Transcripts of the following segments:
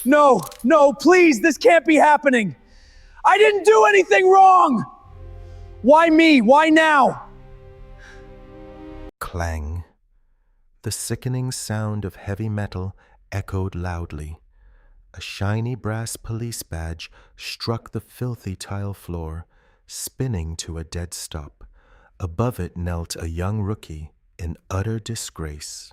No, no, please, this can't be happening. I didn't do anything wrong. Why me? Why now? Clang. The sickening sound of heavy metal echoed loudly. A shiny brass police badge struck the filthy tile floor, spinning to a dead stop. Above it knelt a young rookie in utter disgrace.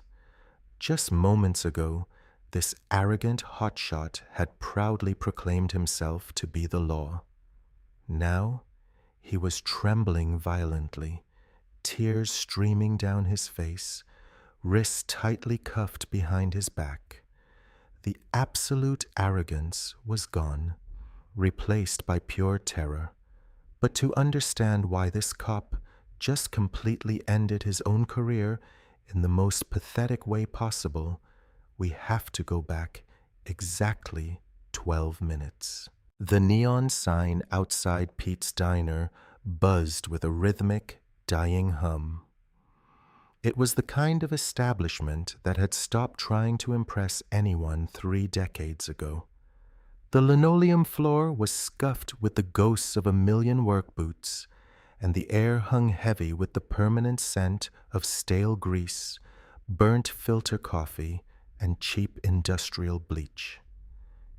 Just moments ago, this arrogant hotshot had proudly proclaimed himself to be the law. Now, he was trembling violently, tears streaming down his face, wrists tightly cuffed behind his back. The absolute arrogance was gone, replaced by pure terror. But to understand why this cop just completely ended his own career in the most pathetic way possible, we have to go back exactly 12 minutes. The neon sign outside Pete's Diner buzzed with a rhythmic, dying hum. It was the kind of establishment that had stopped trying to impress anyone 3 decades ago. The linoleum floor was scuffed with the ghosts of a million work boots, and the air hung heavy with the permanent scent of stale grease, burnt filter coffee, and cheap industrial bleach.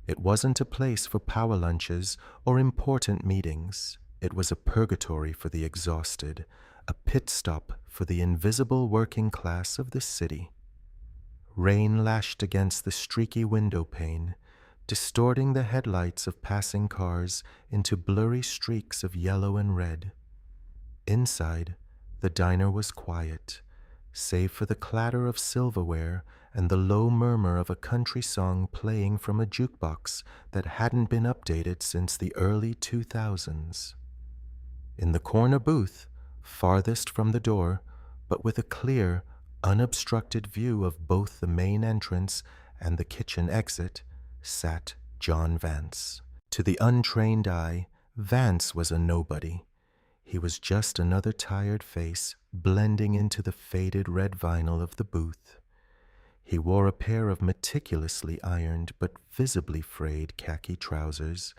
It wasn't a place for power lunches or important meetings. It was a purgatory for the exhausted, a pit stop for the invisible working class of the city. Rain lashed against the streaky window pane, distorting the headlights of passing cars into blurry streaks of yellow and red. Inside, the diner was quiet, save for the clatter of silverware and the low murmur of a country song playing from a jukebox that hadn't been updated since the early 2000s. In the corner booth, farthest from the door, but with a clear, unobstructed view of both the main entrance and the kitchen exit, sat John Vance. To the untrained eye, Vance was a nobody. He was just another tired face blending into the faded red vinyl of the booth. He wore a pair of meticulously ironed but visibly frayed khaki trousers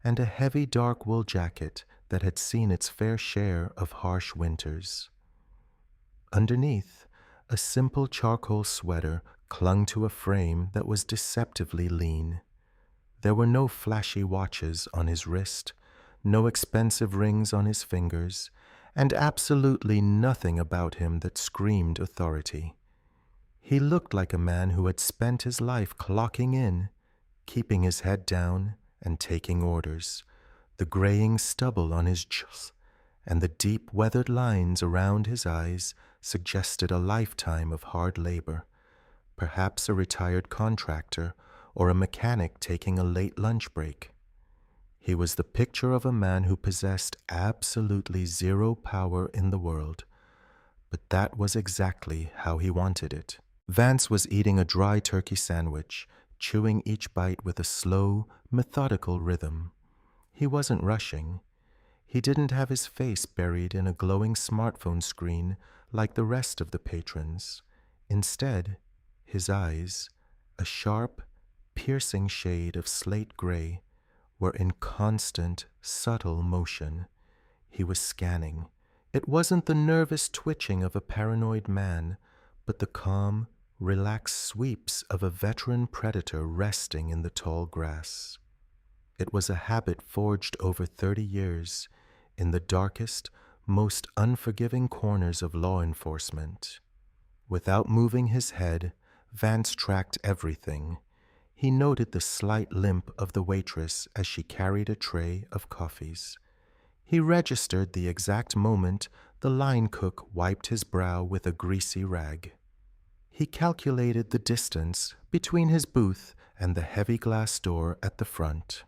and a heavy dark wool jacket that had seen its fair share of harsh winters. Underneath, a simple charcoal sweater clung to a frame that was deceptively lean. There were no flashy watches on his wrist, no expensive rings on his fingers, and absolutely nothing about him that screamed authority. He looked like a man who had spent his life clocking in, keeping his head down and taking orders. The graying stubble on his jaws and the deep weathered lines around his eyes suggested a lifetime of hard labor, perhaps a retired contractor or a mechanic taking a late lunch break. He was the picture of a man who possessed absolutely zero power in the world, but that was exactly how he wanted it. Vance was eating a dry turkey sandwich, chewing each bite with a slow, methodical rhythm. He wasn't rushing. He didn't have his face buried in a glowing smartphone screen like the rest of the patrons. Instead, his eyes, a sharp, piercing shade of slate gray, were in constant, subtle motion. He was scanning. It wasn't the nervous twitching of a paranoid man, but the calm, relaxed sweeps of a veteran predator resting in the tall grass. It was a habit forged over 30 years in the darkest, most unforgiving corners of law enforcement. Without moving his head, Vance tracked everything. He noted the slight limp of the waitress as she carried a tray of coffees. He registered the exact moment the line cook wiped his brow with a greasy rag. He calculated the distance between his booth and the heavy glass door at the front.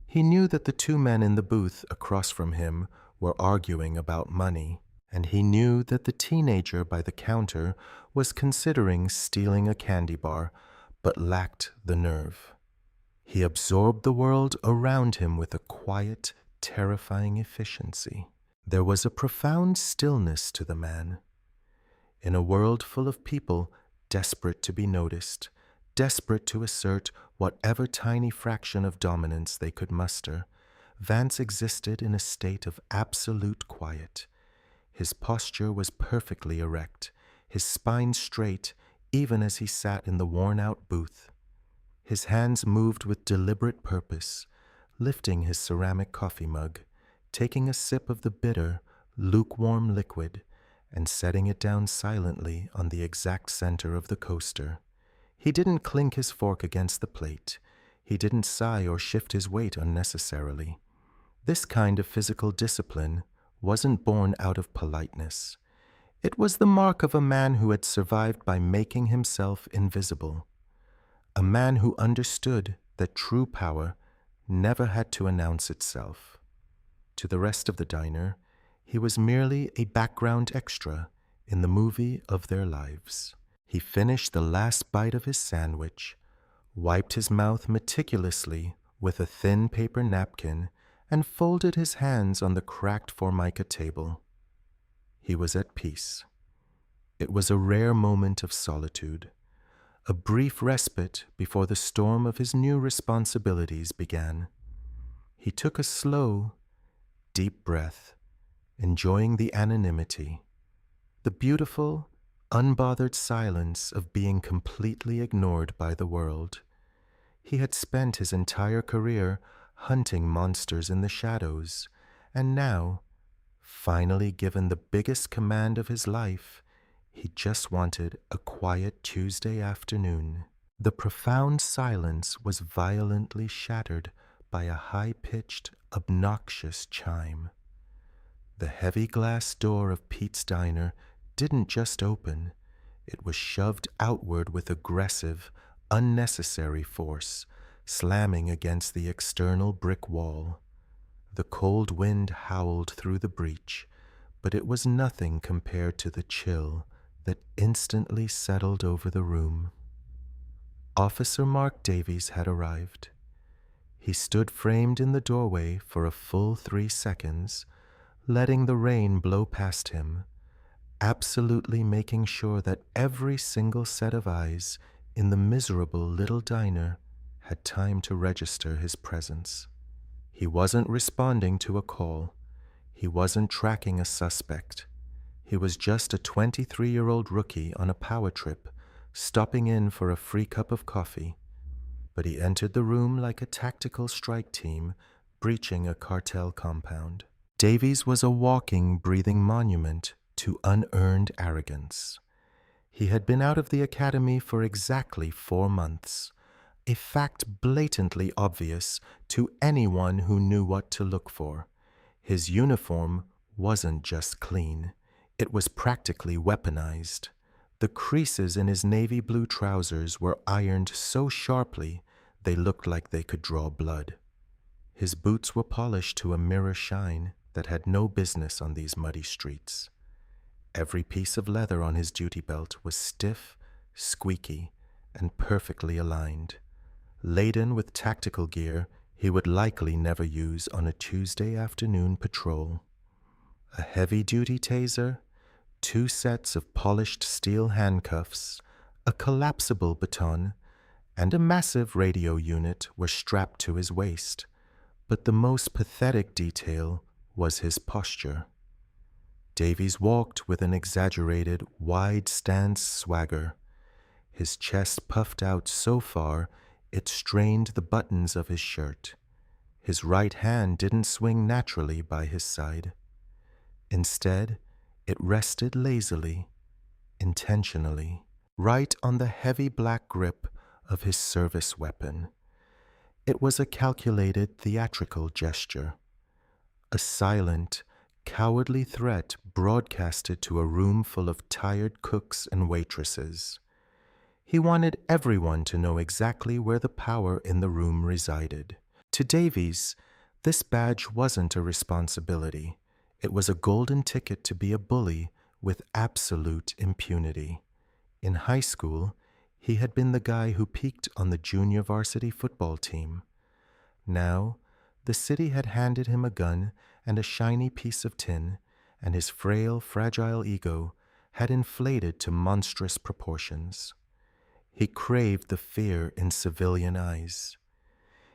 He knew that the 2 men in the booth across from him were arguing about money, and he knew that the teenager by the counter was considering stealing a candy bar, but lacked the nerve. He absorbed the world around him with a quiet, terrifying efficiency. There was a profound stillness to the man. In a world full of people desperate to be noticed, desperate to assert whatever tiny fraction of dominance they could muster, Vance existed in a state of absolute quiet. His posture was perfectly erect, his spine straight, even as he sat in the worn-out booth. His hands moved with deliberate purpose, lifting his ceramic coffee mug, taking a sip of the bitter, lukewarm liquid, and setting it down silently on the exact center of the coaster. He didn't clink his fork against the plate. He didn't sigh or shift his weight unnecessarily. This kind of physical discipline wasn't born out of politeness. It was the mark of a man who had survived by making himself invisible. A man who understood that true power never had to announce itself. To the rest of the diner, he was merely a background extra in the movie of their lives. He finished the last bite of his sandwich, wiped his mouth meticulously with a thin paper napkin, and folded his hands on the cracked formica table. He was at peace. It was a rare moment of solitude, a brief respite before the storm of his new responsibilities began. He took a slow, deep breath, enjoying the anonymity, the beautiful, unbothered silence of being completely ignored by the world. He had spent his entire career hunting monsters in the shadows, and now, finally given the biggest command of his life, he just wanted a quiet Tuesday afternoon. The profound silence was violently shattered by a high-pitched, obnoxious chime. The heavy glass door of Pete's Diner didn't just open, it was shoved outward with aggressive, unnecessary force, slamming against the external brick wall. The cold wind howled through the breach, but it was nothing compared to the chill that instantly settled over the room. Officer Mark Davies had arrived. He stood framed in the doorway for a full 3 seconds, letting the rain blow past him, absolutely making sure that every single set of eyes in the miserable little diner had time to register his presence. He wasn't responding to a call. He wasn't tracking a suspect. He was just a 23-year-old rookie on a power trip, stopping in for a free cup of coffee. But he entered the room like a tactical strike team breaching a cartel compound. Davies was a walking, breathing monument to unearned arrogance. He had been out of the academy for exactly 4 months, a fact blatantly obvious to anyone who knew what to look for. His uniform wasn't just clean, it was practically weaponized. The creases in his navy blue trousers were ironed so sharply they looked like they could draw blood. His boots were polished to a mirror shine that had no business on these muddy streets. Every piece of leather on his duty belt was stiff, squeaky, and perfectly aligned, laden with tactical gear he would likely never use on a Tuesday afternoon patrol. A heavy-duty taser, 2 sets of polished steel handcuffs, a collapsible baton, and a massive radio unit were strapped to his waist, but the most pathetic detail was his posture. Davies walked with an exaggerated, wide-stance swagger, his chest puffed out so far it strained the buttons of his shirt. His right hand didn't swing naturally by his side. Instead, it rested lazily, intentionally, right on the heavy black grip of his service weapon. It was a calculated theatrical gesture, a silent, cowardly threat broadcasted to a room full of tired cooks and waitresses. He wanted everyone to know exactly where the power in the room resided. To Davies, this badge wasn't a responsibility. It was a golden ticket to be a bully with absolute impunity. In high school, he had been the guy who peaked on the junior varsity football team. Now, the city had handed him a gun and a shiny piece of tin, and his frail, fragile ego had inflated to monstrous proportions. He craved the fear in civilian eyes.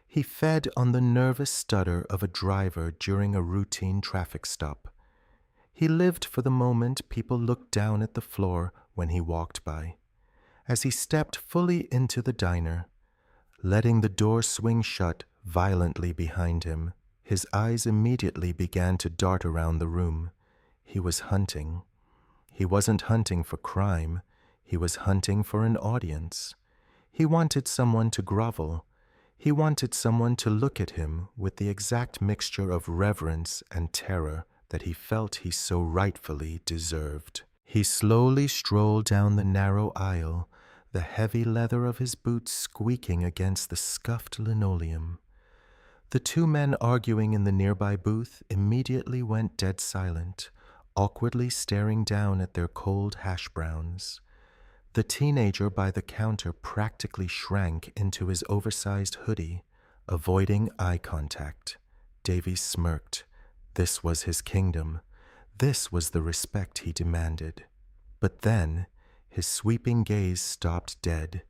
He fed on the nervous stutter of a driver during a routine traffic stop. He lived for the moment people looked down at the floor when he walked by. As he stepped fully into the diner, letting the door swing shut violently behind him, his eyes immediately began to dart around the room. He was hunting. He wasn't hunting for crime. He was hunting for an audience. He wanted someone to grovel. He wanted someone to look at him with the exact mixture of reverence and terror that he felt he so rightfully deserved. He slowly strolled down the narrow aisle, the heavy leather of his boots squeaking against the scuffed linoleum. The two men arguing in the nearby booth immediately went dead silent, awkwardly staring down at their cold hash browns. The teenager by the counter practically shrank into his oversized hoodie, avoiding eye contact. Davies smirked. This was his kingdom. This was the respect he demanded. But then, his sweeping gaze stopped dead.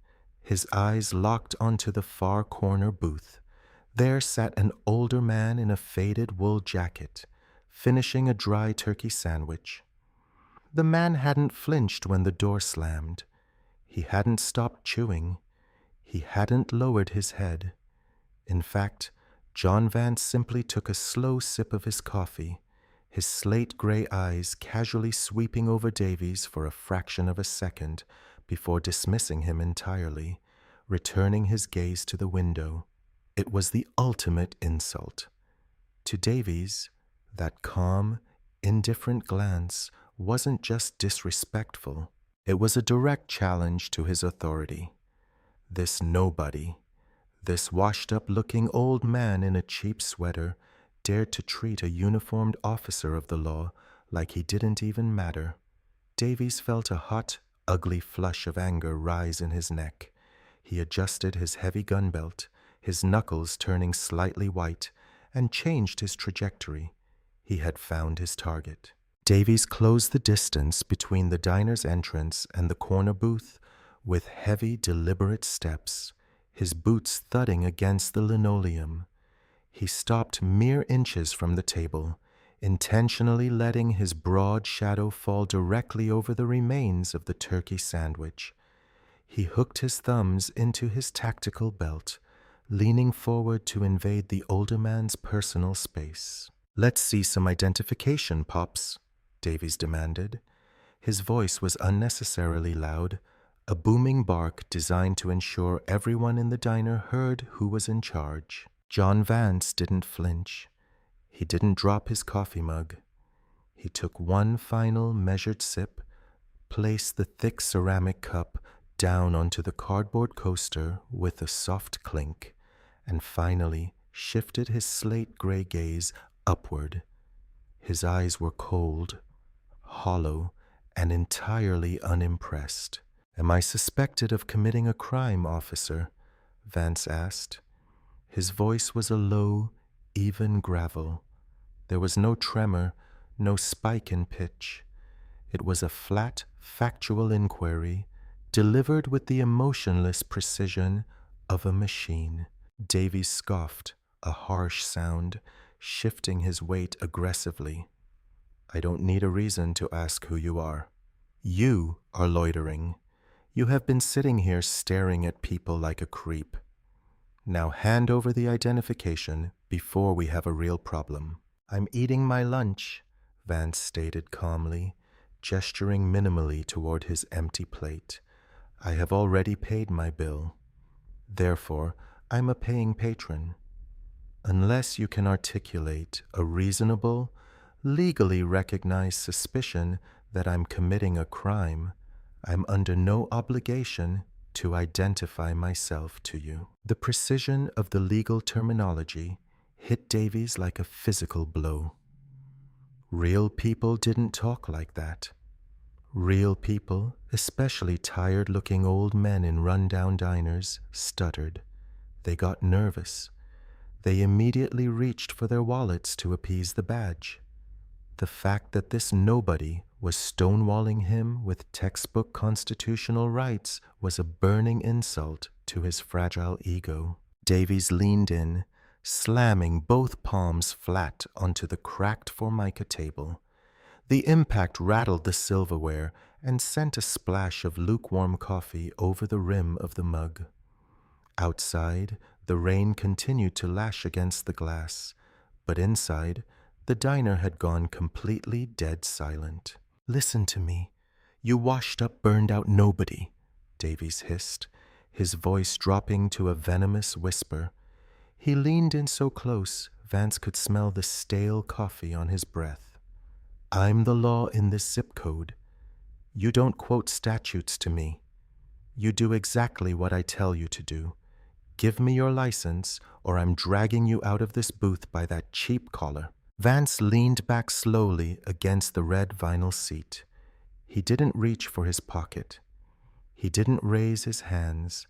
His eyes locked onto the far corner booth. There sat an older man in a faded wool jacket, finishing a dry turkey sandwich. The man hadn't flinched when the door slammed. He hadn't stopped chewing. He hadn't lowered his head. In fact, John Vance simply took a slow sip of his coffee, his slate-gray eyes casually sweeping over Davies for a fraction of a second before dismissing him entirely, returning his gaze to the window. It was the ultimate insult. To Davies, that calm, indifferent glance wasn't just disrespectful. It was a direct challenge to his authority. This nobody, this washed-up-looking old man in a cheap sweater, dared to treat a uniformed officer of the law like he didn't even matter. Davies felt a hot, ugly flush of anger rise in his neck. He adjusted his heavy gun belt, his knuckles turning slightly white, and changed his trajectory. He had found his target. Davies closed the distance between the diner's entrance and the corner booth with heavy, deliberate steps, his boots thudding against the linoleum. He stopped mere inches from the table, intentionally letting his broad shadow fall directly over the remains of the turkey sandwich. He hooked his thumbs into his tactical belt, leaning forward to invade the older man's personal space. "Let's see some identification, Pops," Davies demanded. His voice was unnecessarily loud, a booming bark designed to ensure everyone in the diner heard who was in charge. John Vance didn't flinch. He didn't drop his coffee mug. He took one final measured sip, placed the thick ceramic cup down onto the cardboard coaster with a soft clink, and finally shifted his slate-gray gaze upward. His eyes were cold, hollow, and entirely unimpressed. "Am I suspected of committing a crime, officer?" Vance asked. His voice was a low, even gravel. There was no tremor, no spike in pitch. It was a flat, factual inquiry, delivered with the emotionless precision of a machine. Davies scoffed, a harsh sound, shifting his weight aggressively. "I don't need a reason to ask who you are. You are loitering. You have been sitting here staring at people like a creep. Now hand over the identification before we have a real problem." "I'm eating my lunch," Vance stated calmly, gesturing minimally toward his empty plate. "I have already paid my bill. Therefore, I'm a paying patron. Unless you can articulate a reasonable, legally recognized suspicion that I'm committing a crime, I'm under no obligation to identify myself to you." The precision of the legal terminology hit Davies like a physical blow. Real people didn't talk like that. Real people, especially tired-looking old men in run-down diners, stuttered. They got nervous. They immediately reached for their wallets to appease the badge. The fact that this nobody Was stonewalling him with textbook constitutional rights was a burning insult to his fragile ego. Davies leaned in, slamming both palms flat onto the cracked Formica table. The impact rattled the silverware and sent a splash of lukewarm coffee over the rim of the mug. Outside, the rain continued to lash against the glass, but inside, the diner had gone completely dead silent. "Listen to me. You washed-up, burned-out nobody," Davies hissed, his voice dropping to a venomous whisper. He leaned in so close, Vance could smell the stale coffee on his breath. "I'm the law in this zip code. You don't quote statutes to me. You do exactly what I tell you to do. Give me your license, or I'm dragging you out of this booth by that cheap collar." Vance leaned back slowly against the red vinyl seat. He didn't reach for his pocket. He didn't raise his hands.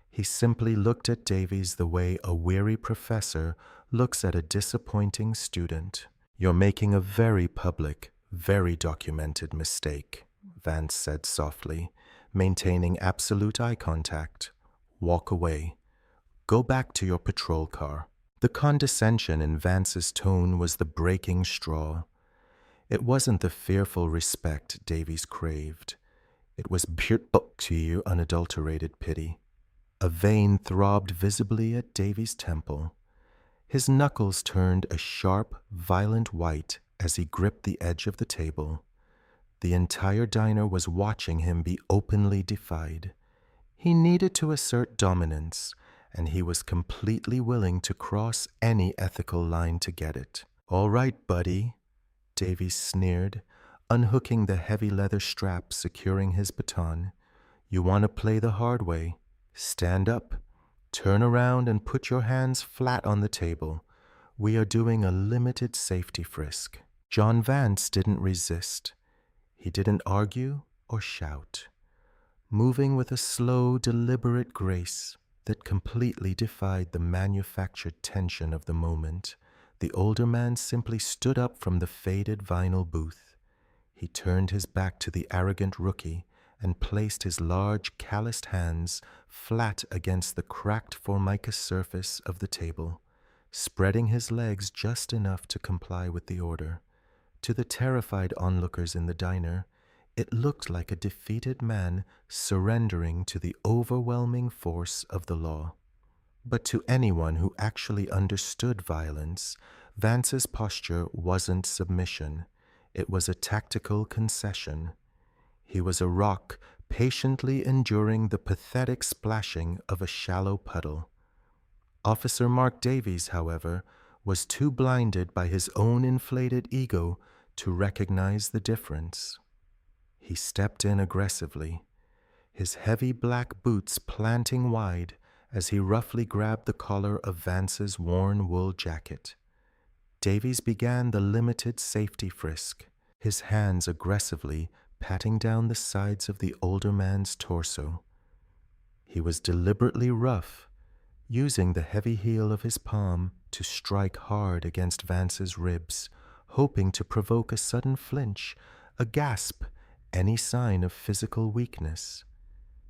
He simply looked at Davies the way a weary professor looks at a disappointing student. "You're making a very public, very documented mistake," Vance said softly, maintaining absolute eye contact. "Walk away. Go back to your patrol car." The condescension in Vance's tone was the breaking straw. It wasn't the fearful respect Davies craved. It was pure unadulterated pity. A vein throbbed visibly at Davies' temple. His knuckles turned a sharp, violent white as he gripped the edge of the table. The entire diner was watching him be openly defied. He needed to assert dominance, and he was completely willing to cross any ethical line to get it. "All right, buddy," Davies sneered, unhooking the heavy leather strap securing his baton. "You want to play the hard way. Stand up, turn around, and put your hands flat on the table. We are doing a limited safety frisk." John Vance didn't resist. He didn't argue or shout. Moving with a slow, deliberate grace that completely defied the manufactured tension of the moment, the older man simply stood up from the faded vinyl booth. He turned his back to the arrogant rookie and placed his large, calloused hands flat against the cracked Formica surface of the table, spreading his legs just enough to comply with the order. To the terrified onlookers in the diner, it looked like a defeated man surrendering to the overwhelming force of the law. But to anyone who actually understood violence, Vance's posture wasn't submission. It was a tactical concession. He was a rock patiently enduring the pathetic splashing of a shallow puddle. Officer Mark Davies, however, was too blinded by his own inflated ego to recognize the difference. He stepped in aggressively, his heavy black boots planting wide as he roughly grabbed the collar of Vance's worn wool jacket. Davies began the limited safety frisk, his hands aggressively patting down the sides of the older man's torso. He was deliberately rough, using the heavy heel of his palm to strike hard against Vance's ribs, hoping to provoke a sudden flinch, a gasp, any sign of physical weakness.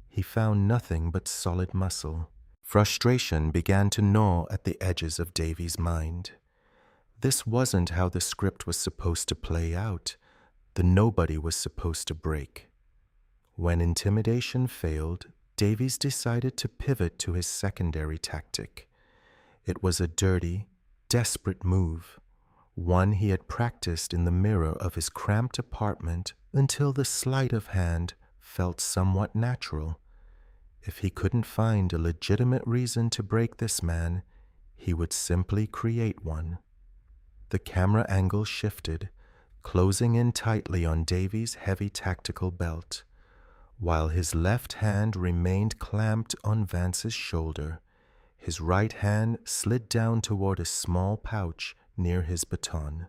He found nothing but solid muscle. Frustration began to gnaw at the edges of Davies' mind. This wasn't how the script was supposed to play out. The nobody was supposed to break. When intimidation failed, Davies decided to pivot to his secondary tactic. It was a dirty, desperate move, one he had practiced in the mirror of his cramped apartment until the sleight of hand felt somewhat natural. If he couldn't find a legitimate reason to break this man, he would simply create one. The camera angle shifted, closing in tightly on Davies' heavy tactical belt. While his left hand remained clamped on Vance's shoulder, his right hand slid down toward a small pouch near his baton.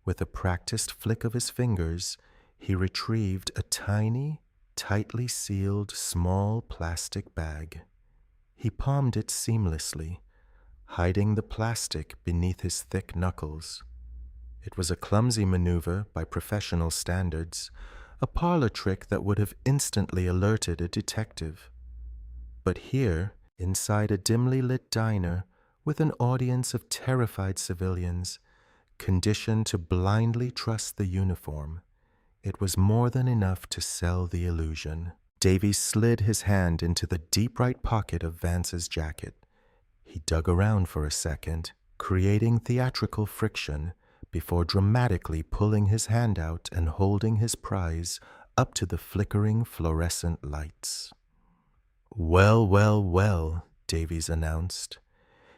With a practiced flick of his fingers, he retrieved a tiny, tightly sealed small plastic bag. He palmed it seamlessly, hiding the plastic beneath his thick knuckles. It was a clumsy maneuver by professional standards, a parlor trick that would have instantly alerted a detective. But here, inside a dimly lit diner, with an audience of terrified civilians, conditioned to blindly trust the uniform, it was more than enough to sell the illusion. Davies slid his hand into the deep right pocket of Vance's jacket. He dug around for a second, creating theatrical friction, before dramatically pulling his hand out and holding his prize up to the flickering fluorescent lights. "Well, well, well," Davies announced.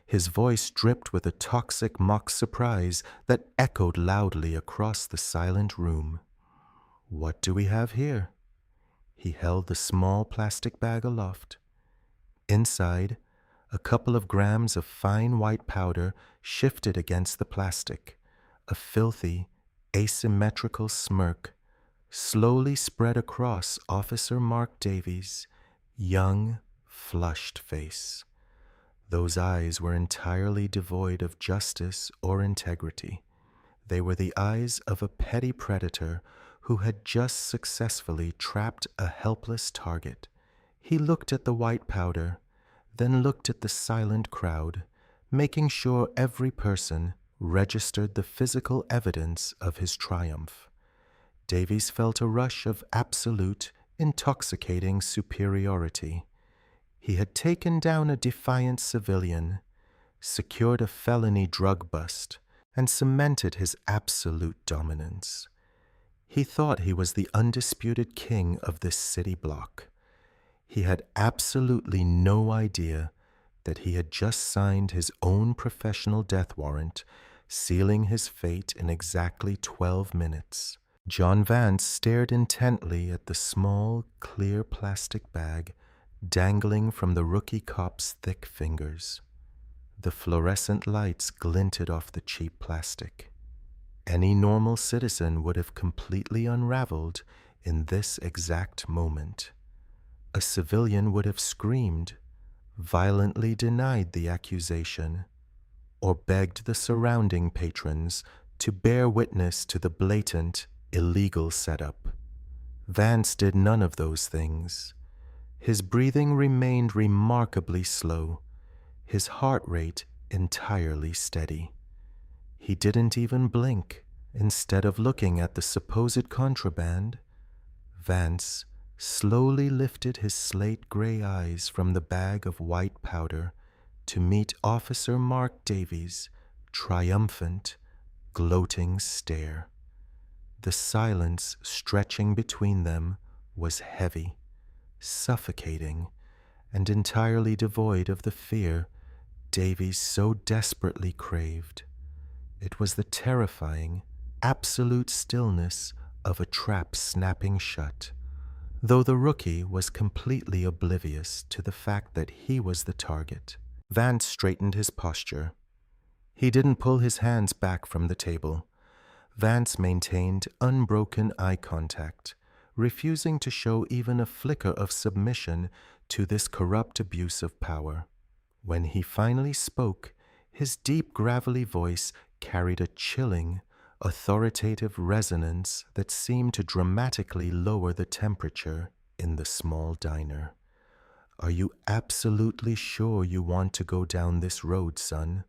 His voice dripped with a toxic mock surprise that echoed loudly across the silent room. "What do we have here?" He held the small plastic bag aloft. Inside, a couple of grams of fine white powder shifted against the plastic. A filthy, asymmetrical smirk slowly spread across Officer Mark Davies' young, flushed face. Those eyes were entirely devoid of justice or integrity. They were the eyes of a petty predator who had just successfully trapped a helpless target. He looked at the white powder, then looked at the silent crowd, making sure every person registered the physical evidence of his triumph. Davies felt a rush of absolute, intoxicating superiority. He had taken down a defiant civilian, secured a felony drug bust, and cemented his absolute dominance. He thought he was the undisputed king of this city block. He had absolutely no idea that he had just signed his own professional death warrant, sealing his fate in exactly 12 minutes. John Vance stared intently at the small, clear plastic bag dangling from the rookie cop's thick fingers. The fluorescent lights glinted off the cheap plastic. Any normal citizen would have completely unraveled in this exact moment. A civilian would have screamed, violently denied the accusation, or begged the surrounding patrons to bear witness to the blatant, illegal setup. Vance did none of those things. His breathing remained remarkably slow, his heart rate entirely steady. He didn't even blink. Instead of looking at the supposed contraband, Vance slowly lifted his slate-gray eyes from the bag of white powder to meet Officer Mark Davies' triumphant, gloating stare. The silence stretching between them was heavy, suffocating, and entirely devoid of the fear Davies so desperately craved. It was the terrifying, absolute stillness of a trap snapping shut, though the rookie was completely oblivious to the fact that he was the target. Vance straightened his posture. He didn't pull his hands back from the table. Vance maintained unbroken eye contact, refusing to show even a flicker of submission to this corrupt abuse of power. When he finally spoke, his deep, gravelly voice carried a chilling, authoritative resonance that seemed to dramatically lower the temperature in the small diner. "Are you absolutely sure you want to go down this road, son?"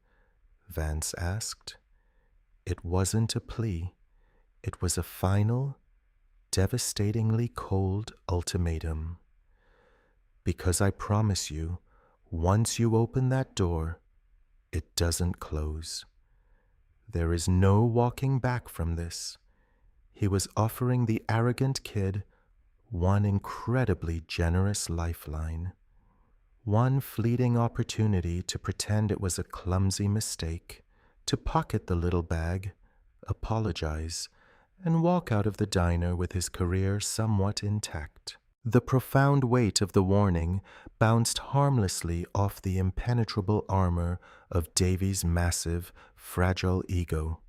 Vance asked. It wasn't a plea. It was a final, devastatingly cold ultimatum. "Because I promise you, once you open that door, it doesn't close. There is no walking back from this." He was offering the arrogant kid one incredibly generous lifeline. One fleeting opportunity to pretend it was a clumsy mistake, to pocket the little bag, apologize, and walk out of the diner with his career somewhat intact. The profound weight of the warning bounced harmlessly off the impenetrable armor of Davies' massive, fragile ego.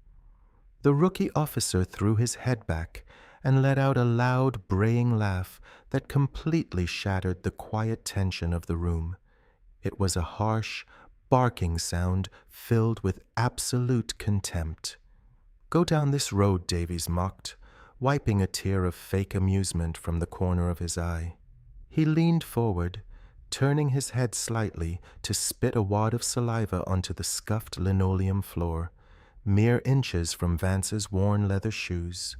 The rookie officer threw his head back and let out a loud, braying laugh that completely shattered the quiet tension of the room. It was a harsh, barking sound filled with absolute contempt. Go down this road, Davies mocked, wiping a tear of fake amusement from the corner of his eye. He leaned forward, turning his head slightly to spit a wad of saliva onto the scuffed linoleum floor, mere inches from Vance's worn leather shoes.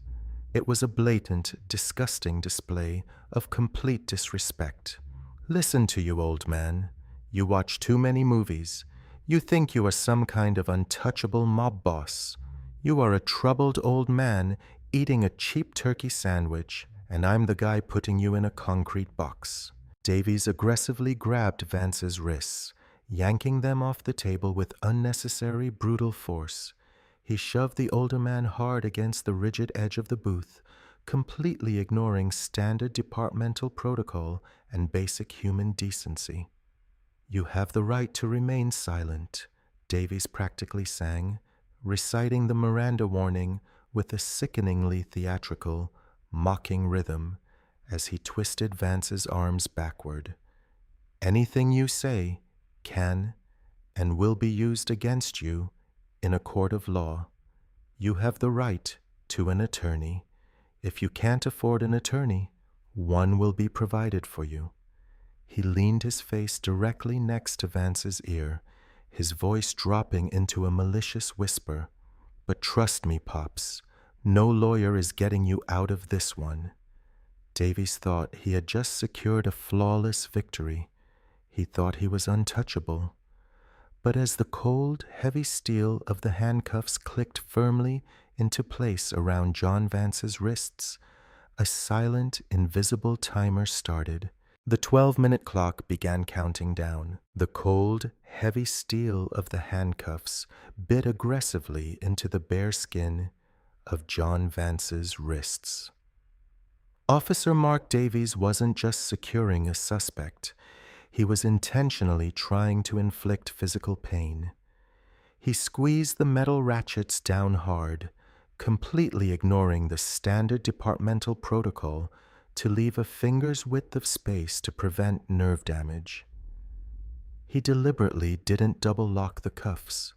It was a blatant, disgusting display of complete disrespect. Listen to you, old man. You watch too many movies. You think you are some kind of untouchable mob boss. You are a troubled old man eating a cheap turkey sandwich, and I'm the guy putting you in a concrete box. Davies aggressively grabbed Vance's wrists, yanking them off the table with unnecessary, brutal force. He shoved the older man hard against the rigid edge of the booth, completely ignoring standard departmental protocol and basic human decency. "You have the right to remain silent," Davies practically sang, reciting the Miranda warning with a sickeningly theatrical, mocking rhythm as he twisted Vance's arms backward. "Anything you say can and will be used against you in a court of law. You have the right to an attorney. If you can't afford an attorney, one will be provided for you." He leaned his face directly next to Vance's ear, his voice dropping into a malicious whisper. "But trust me, Pops, no lawyer is getting you out of this one." Davies thought he had just secured a flawless victory. He thought he was untouchable. But as the cold, heavy steel of the handcuffs clicked firmly into place around John Vance's wrists, a silent, invisible timer started. The 12-minute clock began counting down. The cold, heavy steel of the handcuffs bit aggressively into the bare skin of John Vance's wrists. Officer Mark Davies wasn't just securing a suspect. He was intentionally trying to inflict physical pain. He squeezed the metal ratchets down hard, completely ignoring the standard departmental protocol to leave a finger's width of space to prevent nerve damage. He deliberately didn't double lock the cuffs,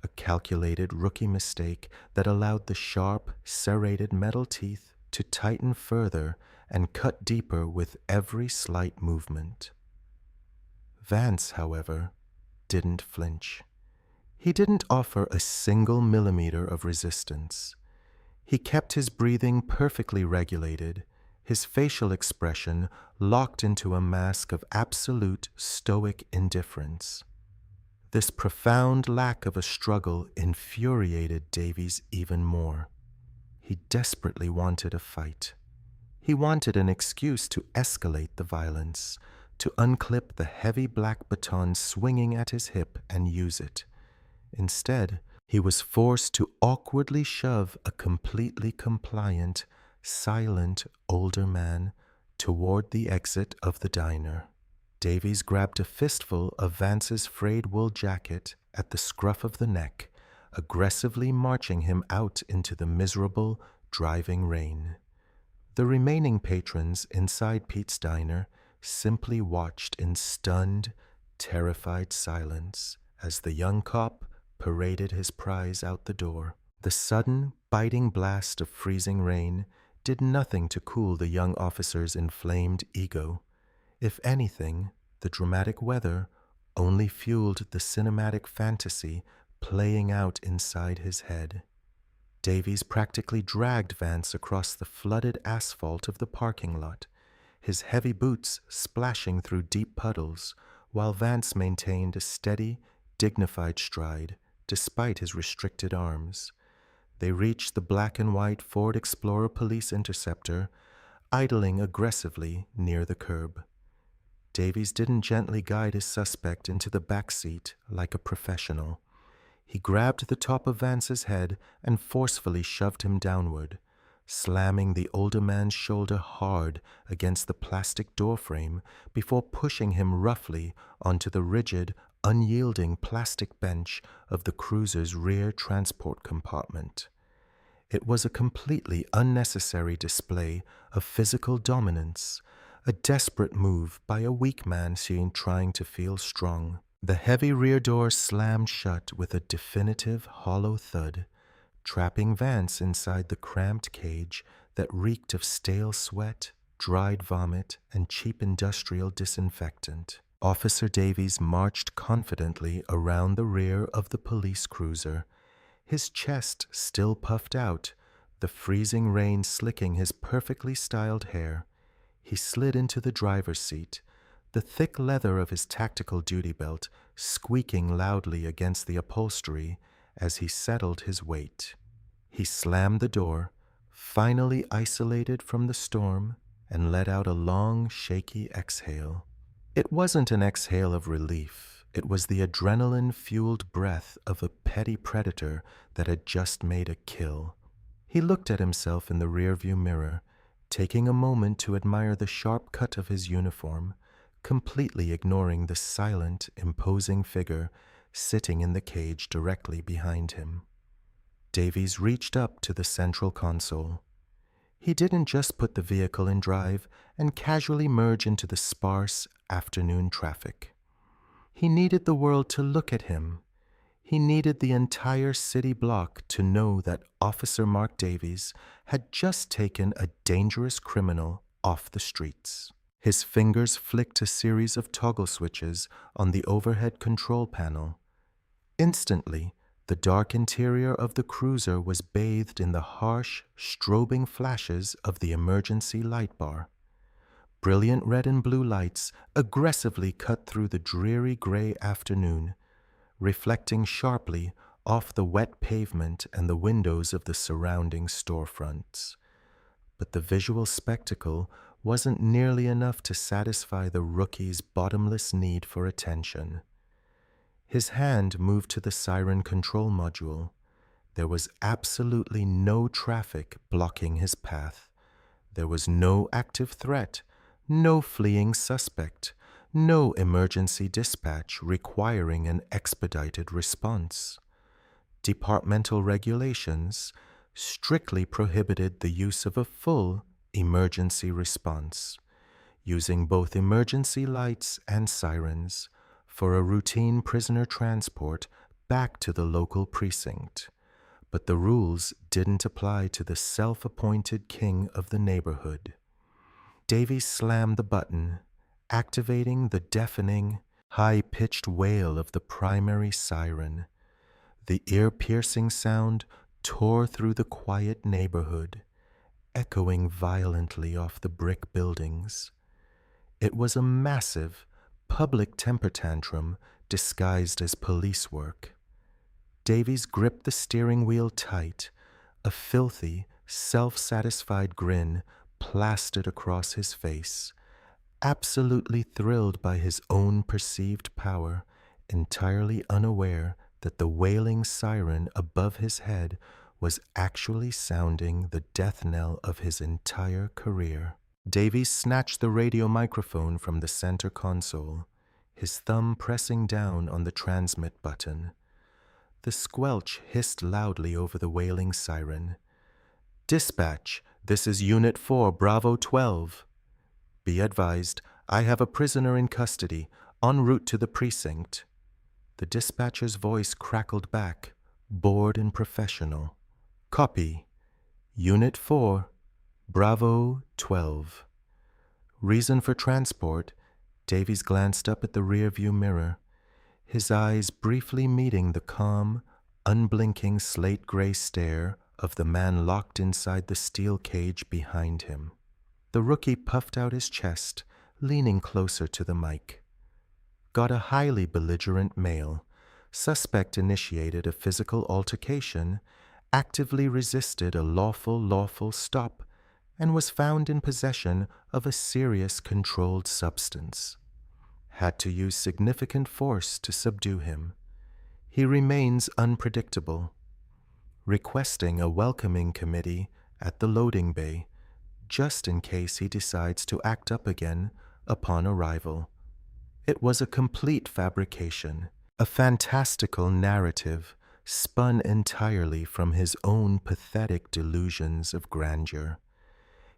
a calculated rookie mistake that allowed the sharp, serrated metal teeth to tighten further and cut deeper with every slight movement. Vance, however, didn't flinch. He didn't offer a single millimeter of resistance. He kept his breathing perfectly regulated, his facial expression locked into a mask of absolute stoic indifference. This profound lack of a struggle infuriated Davies even more. He desperately wanted a fight. He wanted an excuse to escalate the violence, to unclip the heavy black baton swinging at his hip and use it. Instead, he was forced to awkwardly shove a completely compliant, silent older man toward the exit of the diner. Davies grabbed a fistful of Vance's frayed wool jacket at the scruff of the neck, aggressively marching him out into the miserable, driving rain. The remaining patrons inside Pete's diner simply watched in stunned, terrified silence as the young cop paraded his prize out the door. The sudden, biting blast of freezing rain did nothing to cool the young officer's inflamed ego. If anything, the dramatic weather only fueled the cinematic fantasy playing out inside his head. Davies practically dragged Vance across the flooded asphalt of the parking lot, his heavy boots splashing through deep puddles, while Vance maintained a steady, dignified stride despite his restricted arms. They reached the black and white Ford Explorer police interceptor, idling aggressively near the curb. Davies didn't gently guide his suspect into the back seat like a professional. He grabbed the top of Vance's head and forcefully shoved him downward, slamming the older man's shoulder hard against the plastic doorframe before pushing him roughly onto the rigid, unyielding plastic bench of the cruiser's rear transport compartment. It was a completely unnecessary display of physical dominance, a desperate move by a weak man seen trying to feel strong. The heavy rear door slammed shut with a definitive hollow thud, trapping Vance inside the cramped cage that reeked of stale sweat, dried vomit, and cheap industrial disinfectant. Officer Davies marched confidently around the rear of the police cruiser, his chest still puffed out, the freezing rain slicking his perfectly styled hair. He slid into the driver's seat, the thick leather of his tactical duty belt squeaking loudly against the upholstery as he settled his weight. He slammed the door, finally isolated from the storm, and let out a long, shaky exhale. It wasn't an exhale of relief. It was the adrenaline-fueled breath of a petty predator that had just made a kill. He looked at himself in the rearview mirror, taking a moment to admire the sharp cut of his uniform, completely ignoring the silent, imposing figure sitting in the cage directly behind him. Davies reached up to the central console. He didn't just put the vehicle in drive and casually merge into the sparse afternoon traffic. He needed the world to look at him. He needed the entire city block to know that Officer Mark Davies had just taken a dangerous criminal off the streets. His fingers flicked a series of toggle switches on the overhead control panel. Instantly, the dark interior of the cruiser was bathed in the harsh, strobing flashes of the emergency light bar. Brilliant red and blue lights aggressively cut through the dreary gray afternoon, reflecting sharply off the wet pavement and the windows of the surrounding storefronts. But the visual spectacle wasn't nearly enough to satisfy the rookie's bottomless need for attention. His hand moved to the siren control module. There was absolutely no traffic blocking his path. There was no active threat, no fleeing suspect, no emergency dispatch requiring an expedited response. Departmental regulations strictly prohibited the use of a full emergency response, using both emergency lights and sirens for a routine prisoner transport back to the local precinct. But the rules didn't apply to the self-appointed king of the neighborhood. Davies slammed the button, activating the deafening, high-pitched wail of the primary siren. The ear-piercing sound tore through the quiet neighborhood, echoing violently off the brick buildings. It was a massive, public temper tantrum disguised as police work. Davies gripped the steering wheel tight, a filthy, self-satisfied grin plastered across his face, absolutely thrilled by his own perceived power, entirely unaware that the wailing siren above his head was actually sounding the death knell of his entire career. Davies snatched the radio microphone from the center console, his thumb pressing down on the transmit button. The squelch hissed loudly over the wailing siren. "Dispatch, this is Unit 4, Bravo 12. Be advised, I have a prisoner in custody, en route to the precinct." The dispatcher's voice crackled back, bored and professional. "Copy. Unit 4, Bravo 12. Reason for transport?" Davies glanced up at the rearview mirror, his eyes briefly meeting the calm, unblinking slate-gray stare of the man locked inside the steel cage behind him. The rookie puffed out his chest, leaning closer to the mic. "Got a highly belligerent male. Suspect initiated a physical altercation, actively resisted a lawful stop, and was found in possession of a serious controlled substance. Had to use significant force to subdue him. He remains unpredictable. Requesting a welcoming committee at the loading bay, just in case he decides to act up again upon arrival." It was a complete fabrication, a fantastical narrative spun entirely from his own pathetic delusions of grandeur.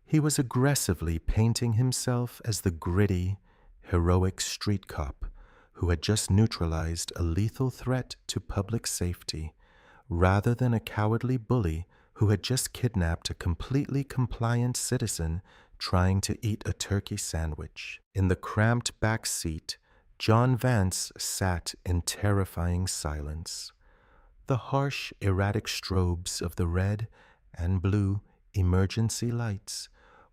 He was aggressively painting himself as the gritty, heroic street cop who had just neutralized a lethal threat to public safety, rather than a cowardly bully who had just kidnapped a completely compliant citizen trying to eat a turkey sandwich. In the cramped back seat, John Vance sat in terrifying silence. The harsh, erratic strobes of the red and blue emergency lights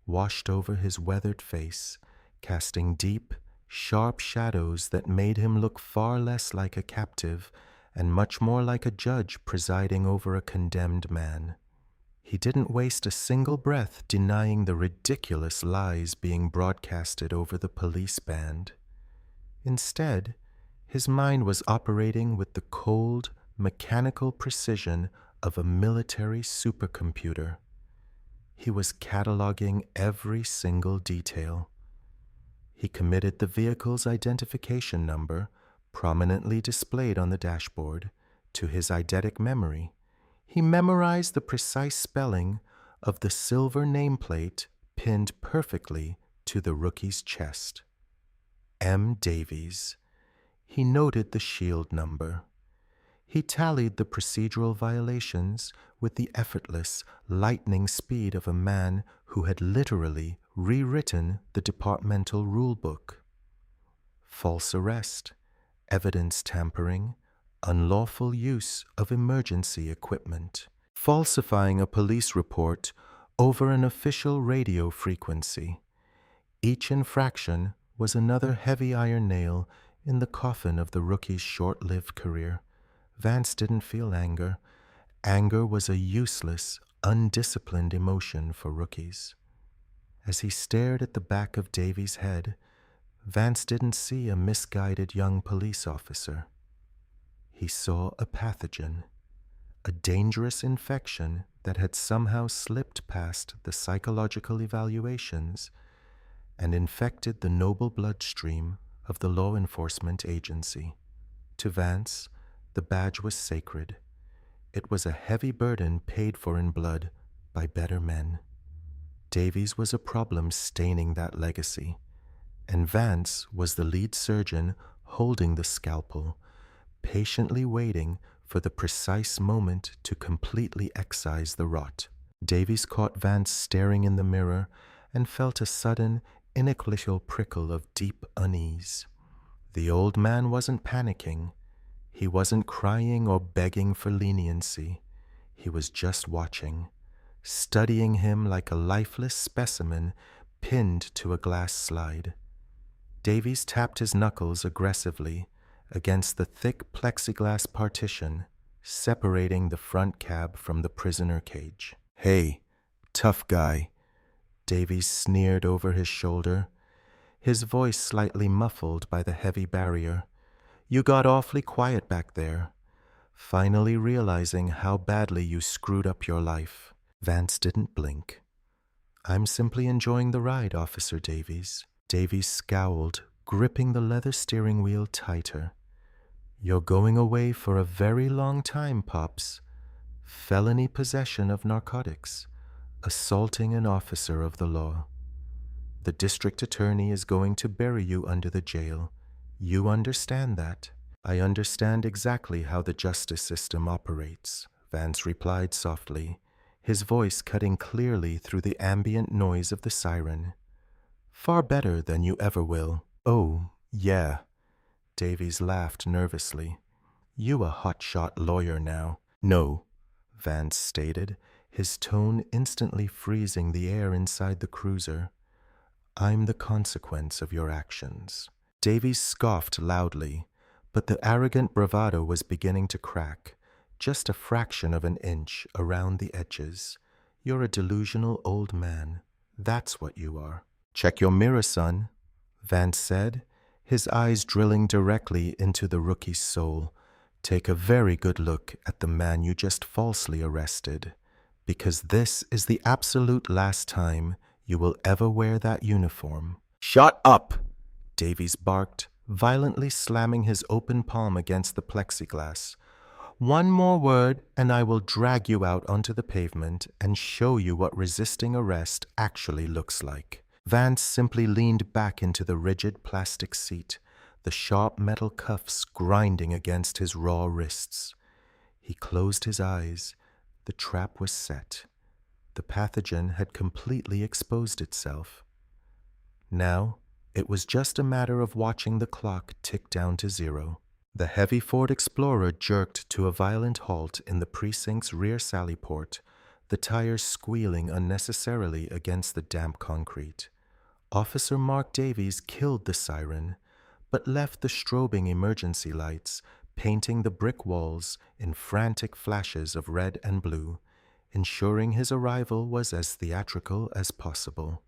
washed over his weathered face, casting deep, sharp shadows that made him look far less like a captive and much more like a judge presiding over a condemned man. He didn't waste a single breath denying the ridiculous lies being broadcasted over the police band. Instead, his mind was operating with the cold, mechanical precision of a military supercomputer. He was cataloging every single detail. He committed the vehicle's identification number, prominently displayed on the dashboard, to his eidetic memory. He memorized the precise spelling of the silver nameplate pinned perfectly to the rookie's chest. M. Davies. He noted the shield number. He tallied the procedural violations with the effortless, lightning speed of a man who had literally rewritten the departmental rulebook. False arrest, evidence tampering, unlawful use of emergency equipment, falsifying a police report over an official radio frequency. Each infraction was another heavy iron nail in the coffin of the rookie's short-lived career. Vance didn't feel anger. Anger was a useless, undisciplined emotion for rookies. As he stared at the back of Davies' head, Vance didn't see a misguided young police officer. He saw a pathogen, a dangerous infection that had somehow slipped past the psychological evaluations and infected the noble bloodstream of the law enforcement agency. To Vance, the badge was sacred. It was a heavy burden paid for in blood by better men. Davies was a problem staining that legacy, and Vance was the lead surgeon holding the scalpel, patiently waiting for the precise moment to completely excise the rot. Davies caught Vance staring in the mirror and felt a sudden, inequitable prickle of deep unease. The old man wasn't panicking. He wasn't crying or begging for leniency. He was just watching, studying him like a lifeless specimen pinned to a glass slide. Davies tapped his knuckles aggressively against the thick plexiglass partition separating the front cab from the prisoner cage. "Hey, tough guy," Davies sneered over his shoulder, his voice slightly muffled by the heavy barrier. "You got awfully quiet back there, finally realizing how badly you screwed up your life." Vance didn't blink. "I'm simply enjoying the ride, Officer Davies." Davies scowled, gripping the leather steering wheel tighter. "You're going away for a very long time, Pops. Felony possession of narcotics, assaulting an officer of the law. The district attorney is going to bury you under the jail. You understand that?" "I understand exactly how the justice system operates," Vance replied softly, his voice cutting clearly through the ambient noise of the siren. "Far better than you ever will." "Oh, yeah." Davies laughed nervously. "You a hotshot lawyer now." "No," Vance stated, his tone instantly freezing the air inside the cruiser. "I'm the consequence of your actions." Davies scoffed loudly, but the arrogant bravado was beginning to crack, just a fraction of an inch around the edges. "You're a delusional old man. That's what you are." "Check your mirror, son," Vance said, his eyes drilling directly into the rookie's soul. "Take a very good look at the man you just falsely arrested, because this is the absolute last time you will ever wear that uniform." "Shut up!" Davies barked, violently slamming his open palm against the plexiglass. "One more word and I will drag you out onto the pavement and show you what resisting arrest actually looks like." Vance simply leaned back into the rigid plastic seat, the sharp metal cuffs grinding against his raw wrists. He closed his eyes. The trap was set. The pathogen had completely exposed itself. Now, it was just a matter of watching the clock tick down to 0. The heavy Ford Explorer jerked to a violent halt in the precinct's rear sallyport, the tires squealing unnecessarily against the damp concrete. Officer Mark Davies killed the siren, but left the strobing emergency lights painting the brick walls in frantic flashes of red and blue, ensuring his arrival was as theatrical as possible.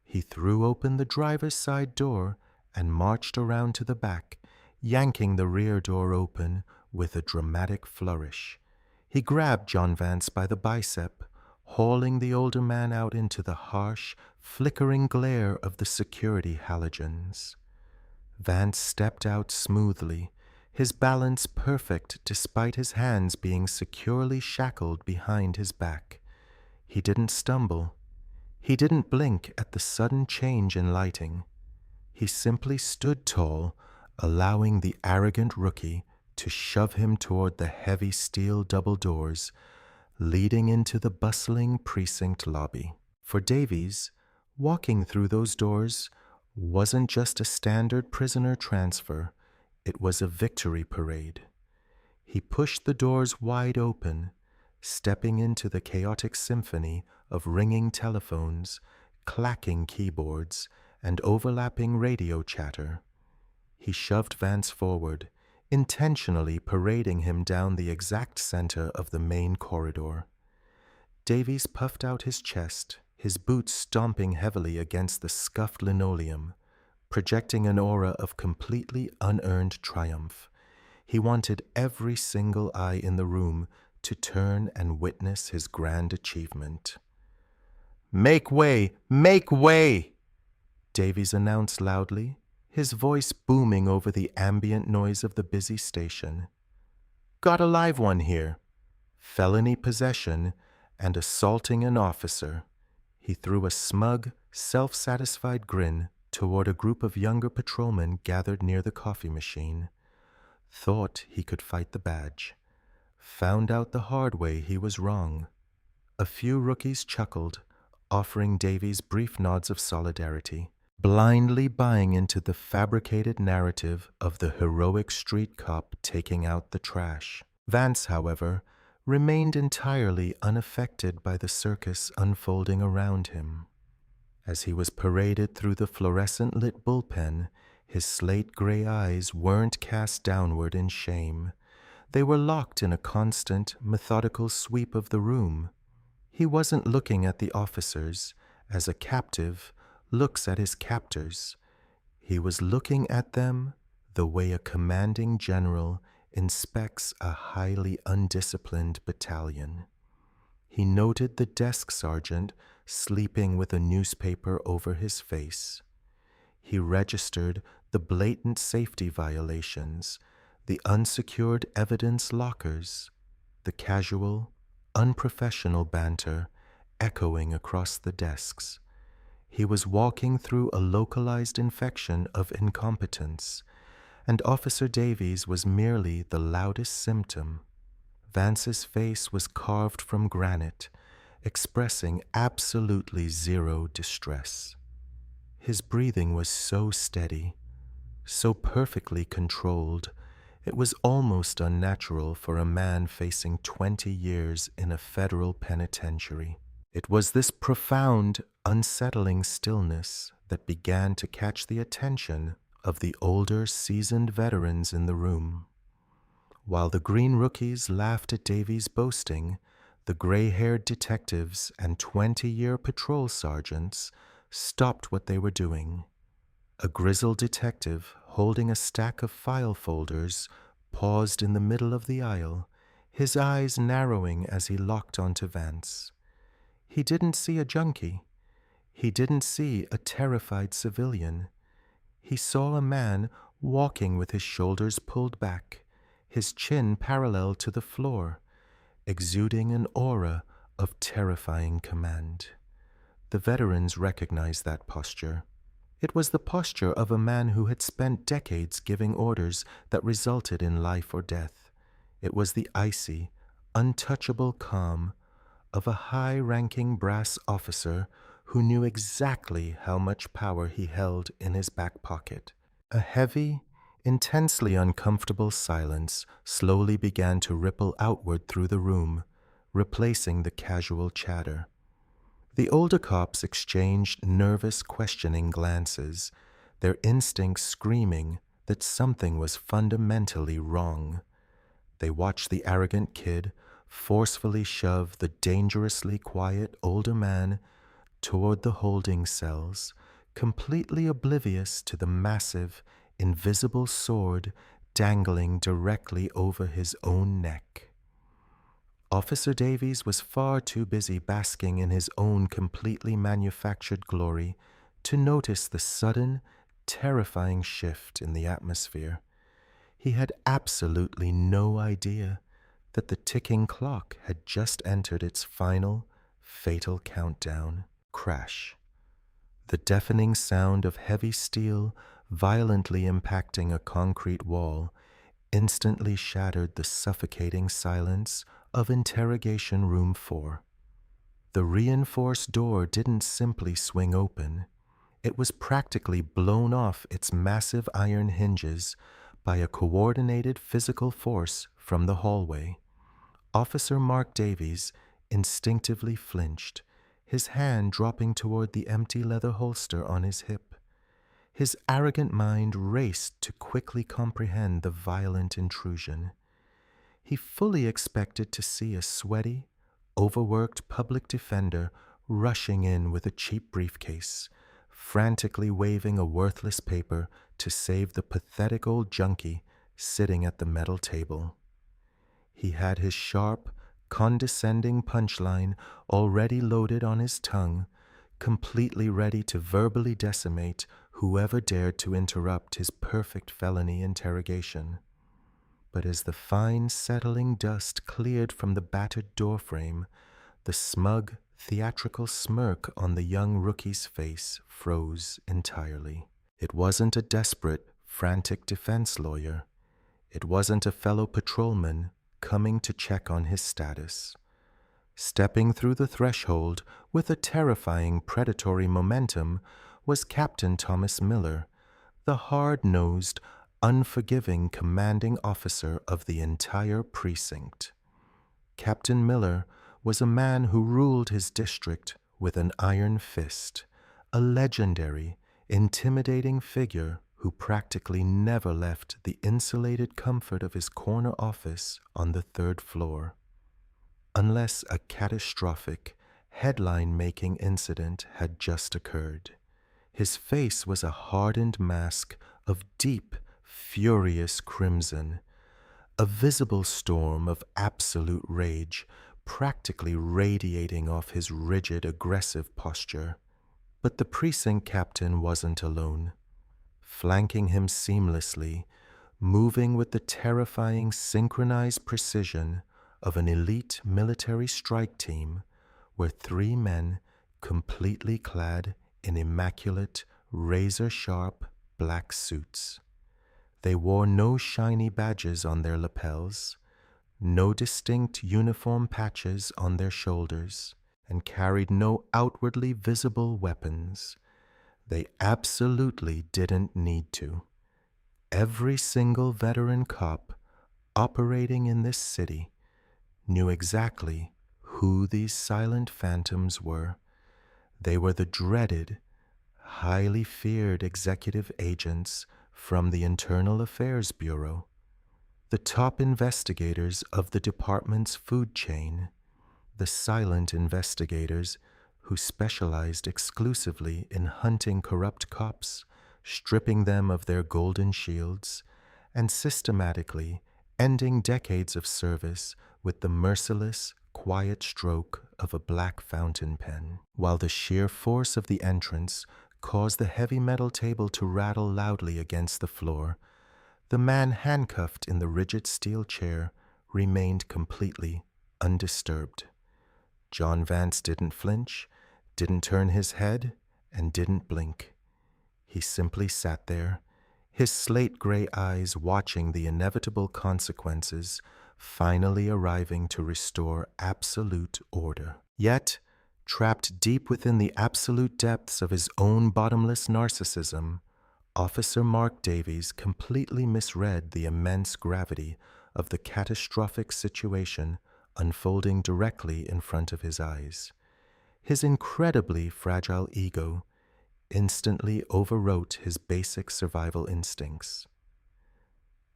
He threw open the driver's side door and marched around to the back, yanking the rear door open with a dramatic flourish. He grabbed John Vance by the bicep, hauling the older man out into the harsh, flickering glare of the security halogens. Vance stepped out smoothly, his balance perfect despite his hands being securely shackled behind his back. He didn't stumble. He didn't blink at the sudden change in lighting. He simply stood tall, allowing the arrogant rookie to shove him toward the heavy steel double doors, leading into the bustling precinct lobby. For Davies, walking through those doors wasn't just a standard prisoner transfer, it was a victory parade. He pushed the doors wide open, stepping into the chaotic symphony of ringing telephones, clacking keyboards, and overlapping radio chatter. He shoved Vance forward, intentionally parading him down the exact center of the main corridor. Davies puffed out his chest, his boots stomping heavily against the scuffed linoleum, projecting an aura of completely unearned triumph. He wanted every single eye in the room to turn and witness his grand achievement. "Make way! Make way!" Davies announced loudly, his voice booming over the ambient noise of the busy station. "Got a live one here. Felony possession and assaulting an officer." He threw a smug, self-satisfied grin toward a group of younger patrolmen gathered near the coffee machine. Thought he could fight the badge. Found out the hard way he was wrong. A few rookies chuckled, offering Davies brief nods of solidarity, blindly buying into the fabricated narrative of the heroic street cop taking out the trash. Vance, however, remained entirely unaffected by the circus unfolding around him. As he was paraded through the fluorescent-lit bullpen, his slate-gray eyes weren't cast downward in shame. They were locked in a constant, methodical sweep of the room. He wasn't looking at the officers as a captive looks at his captors. He was looking at them the way a commanding general inspects a highly undisciplined battalion. He noted the desk sergeant sleeping with a newspaper over his face. He registered the blatant safety violations, the unsecured evidence lockers, the casual, unprofessional banter echoing across the desks. He was walking through a localized infection of incompetence, and Officer Davies was merely the loudest symptom. Vance's face was carved from granite, expressing absolutely zero distress. His breathing was so steady, so perfectly controlled, it was almost unnatural for a man facing 20 years in a federal penitentiary. It was this profound, unsettling stillness that began to catch the attention of the older, seasoned veterans in the room. While the green rookies laughed at Davies' boasting, the gray-haired detectives and 20-year patrol sergeants stopped what they were doing. A grizzled detective, holding a stack of file folders, paused in the middle of the aisle, his eyes narrowing as he locked onto Vance. He didn't see a junkie. He didn't see a terrified civilian. He saw a man walking with his shoulders pulled back, his chin parallel to the floor, exuding an aura of terrifying command. The veterans recognized that posture. It was the posture of a man who had spent decades giving orders that resulted in life or death. It was the icy, untouchable calm of a high-ranking brass officer who knew exactly how much power he held in his back pocket. A heavy, intensely uncomfortable silence slowly began to ripple outward through the room, replacing the casual chatter. The older cops exchanged nervous, questioning glances, their instincts screaming that something was fundamentally wrong. They watched the arrogant kid forcefully shove the dangerously quiet older man toward the holding cells, completely oblivious to the massive, invisible sword dangling directly over his own neck. Officer Davies was far too busy basking in his own completely manufactured glory to notice the sudden, terrifying shift in the atmosphere. He had absolutely no idea that the ticking clock had just entered its final, fatal countdown. Crash. The deafening sound of heavy steel violently impacting a concrete wall instantly shattered the suffocating silence of Interrogation Room 4. The reinforced door didn't simply swing open. It was practically blown off its massive iron hinges by a coordinated physical force from the hallway. Officer Mark Davies instinctively flinched, his hand dropping toward the empty leather holster on his hip. His arrogant mind raced to quickly comprehend the violent intrusion. He fully expected to see a sweaty, overworked public defender rushing in with a cheap briefcase, frantically waving a worthless paper to save the pathetic old junkie sitting at the metal table. He had his sharp, condescending punchline already loaded on his tongue, completely ready to verbally decimate whoever dared to interrupt his perfect felony interrogation. But as the fine settling dust cleared from the battered doorframe, the smug, theatrical smirk on the young rookie's face froze entirely. It wasn't a desperate, frantic defense lawyer. It wasn't a fellow patrolman coming to check on his status. Stepping through the threshold with a terrifying predatory momentum was Captain Thomas Miller, the hard-nosed, unforgiving commanding officer of the entire precinct. Captain Miller was a man who ruled his district with an iron fist, a legendary, intimidating figure who practically never left the insulated comfort of his corner office on the 3rd floor. Unless a catastrophic, headline-making incident had just occurred. His face was a hardened mask of deep, furious crimson, a visible storm of absolute rage practically radiating off his rigid, aggressive posture. But the precinct captain wasn't alone. Flanking him seamlessly, moving with the terrifying synchronized precision of an elite military strike team, were 3 men completely clad in immaculate, razor-sharp black suits. They wore no shiny badges on their lapels, no distinct uniform patches on their shoulders, and carried no outwardly visible weapons. They absolutely didn't need to. Every single veteran cop operating in this city knew exactly who these silent phantoms were. They were the dreaded, highly feared executive agents from the Internal Affairs Bureau, the top investigators of the department's food chain, the silent investigators who specialized exclusively in hunting corrupt cops, stripping them of their golden shields, and systematically ending decades of service with the merciless, quiet stroke of a black fountain pen. While the sheer force of the entrance caused the heavy metal table to rattle loudly against the floor, the man handcuffed in the rigid steel chair remained completely undisturbed. John Vance didn't flinch, didn't turn his head, and didn't blink. He simply sat there, his slate-gray eyes watching the inevitable consequences finally arriving to restore absolute order. Yet, trapped deep within the absolute depths of his own bottomless narcissism, Officer Mark Davies completely misread the immense gravity of the catastrophic situation unfolding directly in front of his eyes. His incredibly fragile ego instantly overwrote his basic survival instincts.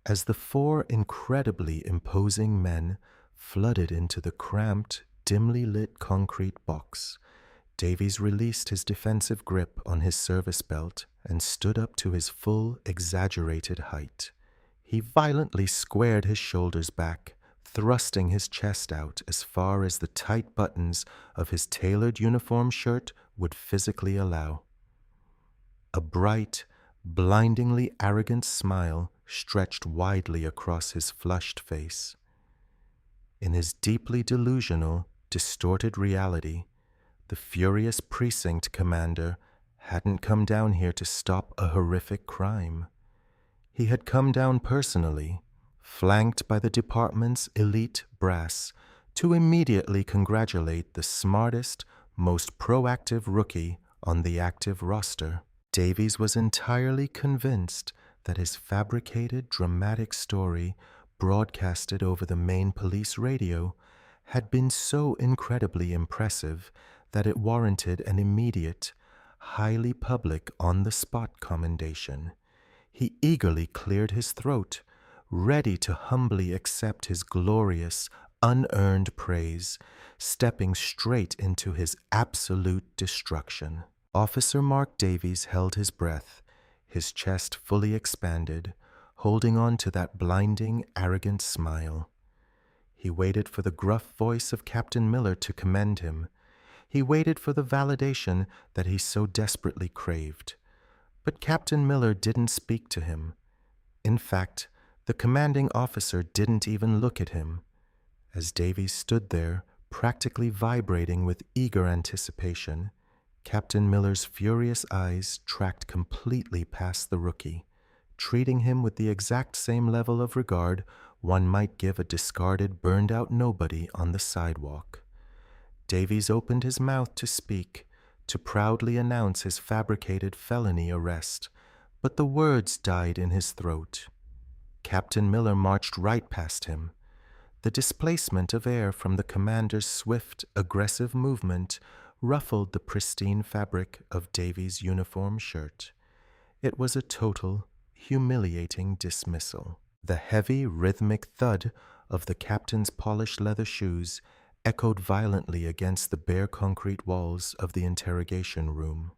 As the four incredibly imposing men flooded into the cramped, dimly lit concrete box, Davies released his defensive grip on his service belt and stood up to his full, exaggerated height. He violently squared his shoulders back, thrusting his chest out as far as the tight buttons of his tailored uniform shirt would physically allow. A bright, blindingly arrogant smile stretched widely across his flushed face. In his deeply delusional, distorted reality, the furious precinct commander hadn't come down here to stop a horrific crime. He had come down personally, flanked by the department's elite brass, to immediately congratulate the smartest, most proactive rookie on the active roster. Davies was entirely convinced that his fabricated, dramatic story, broadcasted over the main police radio, had been so incredibly impressive that it warranted an immediate, highly public, on-the-spot commendation. He eagerly cleared his throat, ready to humbly accept his glorious, unearned praise, stepping straight into his absolute destruction. Officer Mark Davies held his breath, his chest fully expanded, holding on to that blinding, arrogant smile. He waited for the gruff voice of Captain Miller to commend him. He waited for the validation that he so desperately craved. But Captain Miller didn't speak to him. In fact, the commanding officer didn't even look at him. As Davies stood there, practically vibrating with eager anticipation, Captain Miller's furious eyes tracked completely past the rookie, treating him with the exact same level of regard one might give a discarded, burned-out nobody on the sidewalk. Davies opened his mouth to speak, to proudly announce his fabricated felony arrest, but the words died in his throat. Captain Miller marched right past him. The displacement of air from the commander's swift, aggressive movement ruffled the pristine fabric of Davies' uniform shirt. It was a total, humiliating dismissal. The heavy, rhythmic thud of the captain's polished leather shoes echoed violently against the bare concrete walls of the interrogation room.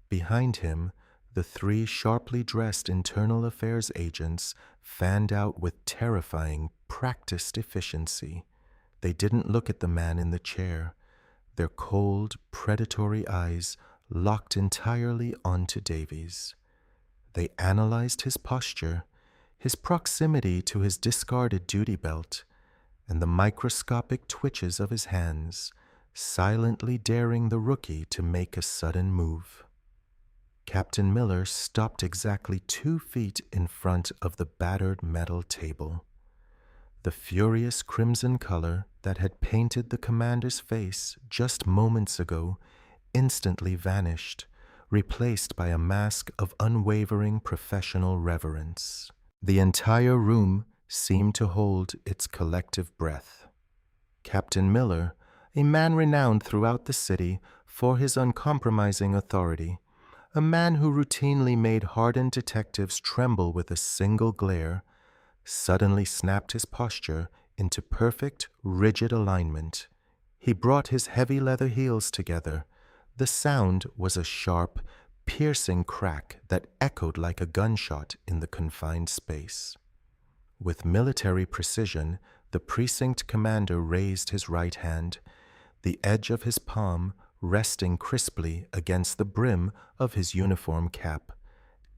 Behind him, the three sharply dressed internal affairs agents fanned out with terrifying, practiced efficiency. They didn't look at the man in the chair, their cold, predatory eyes locked entirely onto Davies. They analyzed his posture, his proximity to his discarded duty belt, and the microscopic twitches of his hands, silently daring the rookie to make a sudden move. Captain Miller stopped exactly 2 feet in front of the battered metal table. The furious crimson color that had painted the commander's face just moments ago instantly vanished, replaced by a mask of unwavering professional reverence. The entire room seemed to hold its collective breath. Captain Miller, a man renowned throughout the city for his uncompromising authority, a man who routinely made hardened detectives tremble with a single glare, suddenly snapped his posture into perfect, rigid alignment. He brought his heavy leather heels together. The sound was a sharp, piercing crack that echoed like a gunshot in the confined space. With military precision, the precinct commander raised his right hand, the edge of his palm resting crisply against the brim of his uniform cap,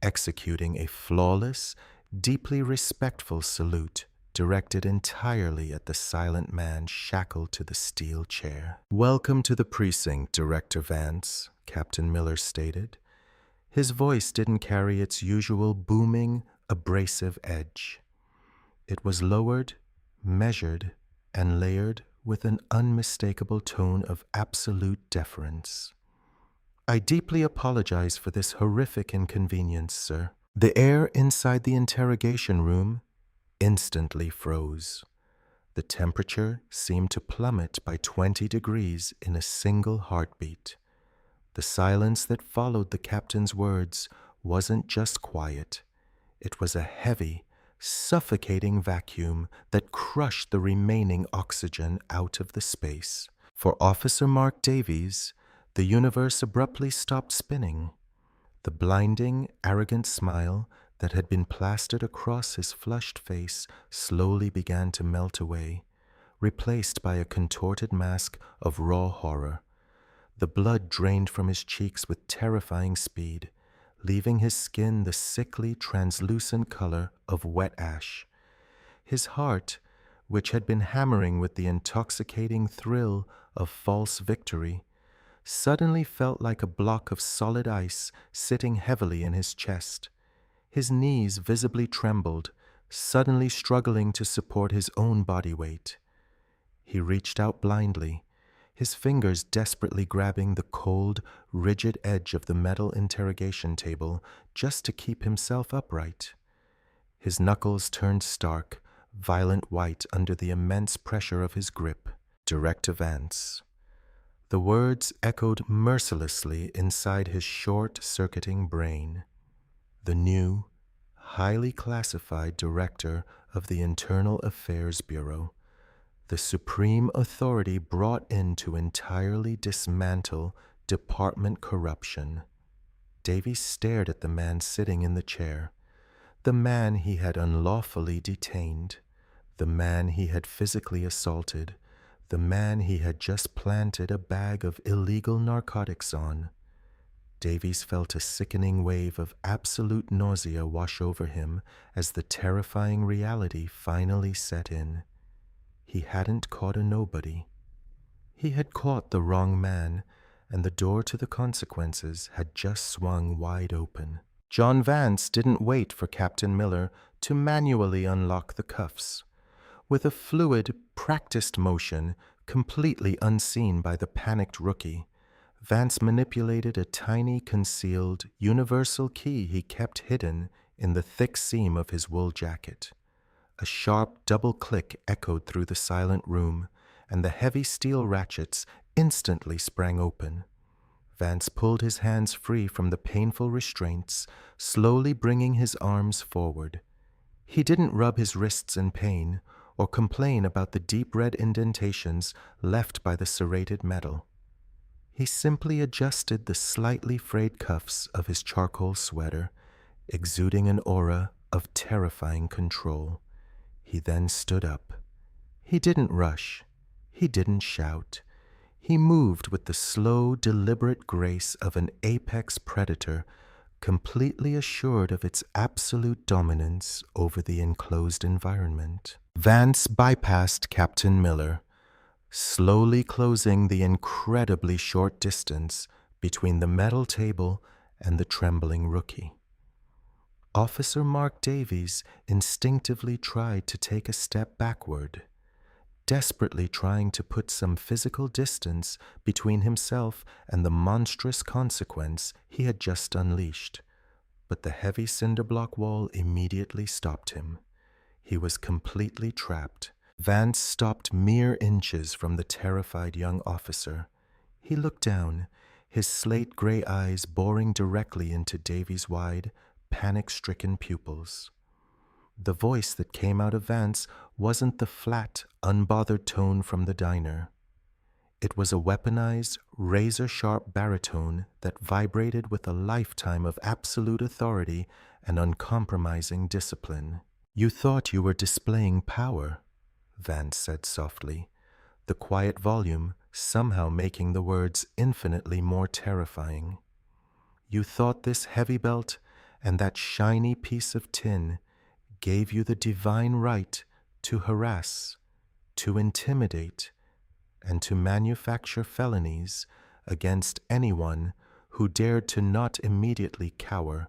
executing a flawless, deeply respectful salute directed entirely at the silent man shackled to the steel chair. "Welcome to the precinct, Director Vance," Captain Miller stated. His voice didn't carry its usual booming, abrasive edge. It was lowered, measured and layered with an unmistakable tone of absolute deference. "I deeply apologize for this horrific inconvenience, sir." The air inside the interrogation room instantly froze. The temperature seemed to plummet by 20 degrees in a single heartbeat. The silence that followed the captain's words wasn't just quiet. It was a heavy, suffocating vacuum that crushed the remaining oxygen out of the space. For Officer Mark Davies, the universe abruptly stopped spinning. The blinding, arrogant smile that had been plastered across his flushed face slowly began to melt away, replaced by a contorted mask of raw horror. The blood drained from his cheeks with terrifying speed, leaving his skin the sickly, translucent color of wet ash. His heart, which had been hammering with the intoxicating thrill of false victory, suddenly felt like a block of solid ice sitting heavily in his chest. His knees visibly trembled, suddenly struggling to support his own body weight. He reached out blindly, his fingers desperately grabbing the cold, rigid edge of the metal interrogation table just to keep himself upright. His knuckles turned stark, violent white under the immense pressure of his grip. "Direct to Vance." The words echoed mercilessly inside his short-circuiting brain. The new, highly classified director of the Internal Affairs Bureau, the supreme authority brought in to entirely dismantle department corruption. Davies stared at the man sitting in the chair, the man he had unlawfully detained, the man he had physically assaulted, the man he had just planted a bag of illegal narcotics on. Davies felt a sickening wave of absolute nausea wash over him as the terrifying reality finally set in. He hadn't caught a nobody. He had caught the wrong man, and the door to the consequences had just swung wide open. John Vance didn't wait for Captain Miller to manually unlock the cuffs. With a fluid, practiced motion, completely unseen by the panicked rookie, Vance manipulated a tiny, concealed, universal key he kept hidden in the thick seam of his wool jacket. A sharp double click echoed through the silent room, and the heavy steel ratchets instantly sprang open. Vance pulled his hands free from the painful restraints, slowly bringing his arms forward. He didn't rub his wrists in pain or complain about the deep red indentations left by the serrated metal. He simply adjusted the slightly frayed cuffs of his charcoal sweater, exuding an aura of terrifying control. He then stood up. He didn't rush. He didn't shout. He moved with the slow, deliberate grace of an apex predator, completely assured of its absolute dominance over the enclosed environment. Vance bypassed Captain Miller, slowly closing the incredibly short distance between the metal table and the trembling rookie. Officer Mark Davies instinctively tried to take a step backward, desperately trying to put some physical distance between himself and the monstrous consequence he had just unleashed. But the heavy cinder block wall immediately stopped him. He was completely trapped. Vance stopped mere inches from the terrified young officer. He looked down, his slate-gray eyes boring directly into Davies' wide, panic-stricken pupils. The voice that came out of Vance wasn't the flat, unbothered tone from the diner. It was a weaponized, razor-sharp baritone that vibrated with a lifetime of absolute authority and uncompromising discipline. "You thought you were displaying power," Vance said softly, the quiet volume somehow making the words infinitely more terrifying. "You thought this heavy belt and that shiny piece of tin gave you the divine right to harass, to intimidate, and to manufacture felonies against anyone who dared to not immediately cower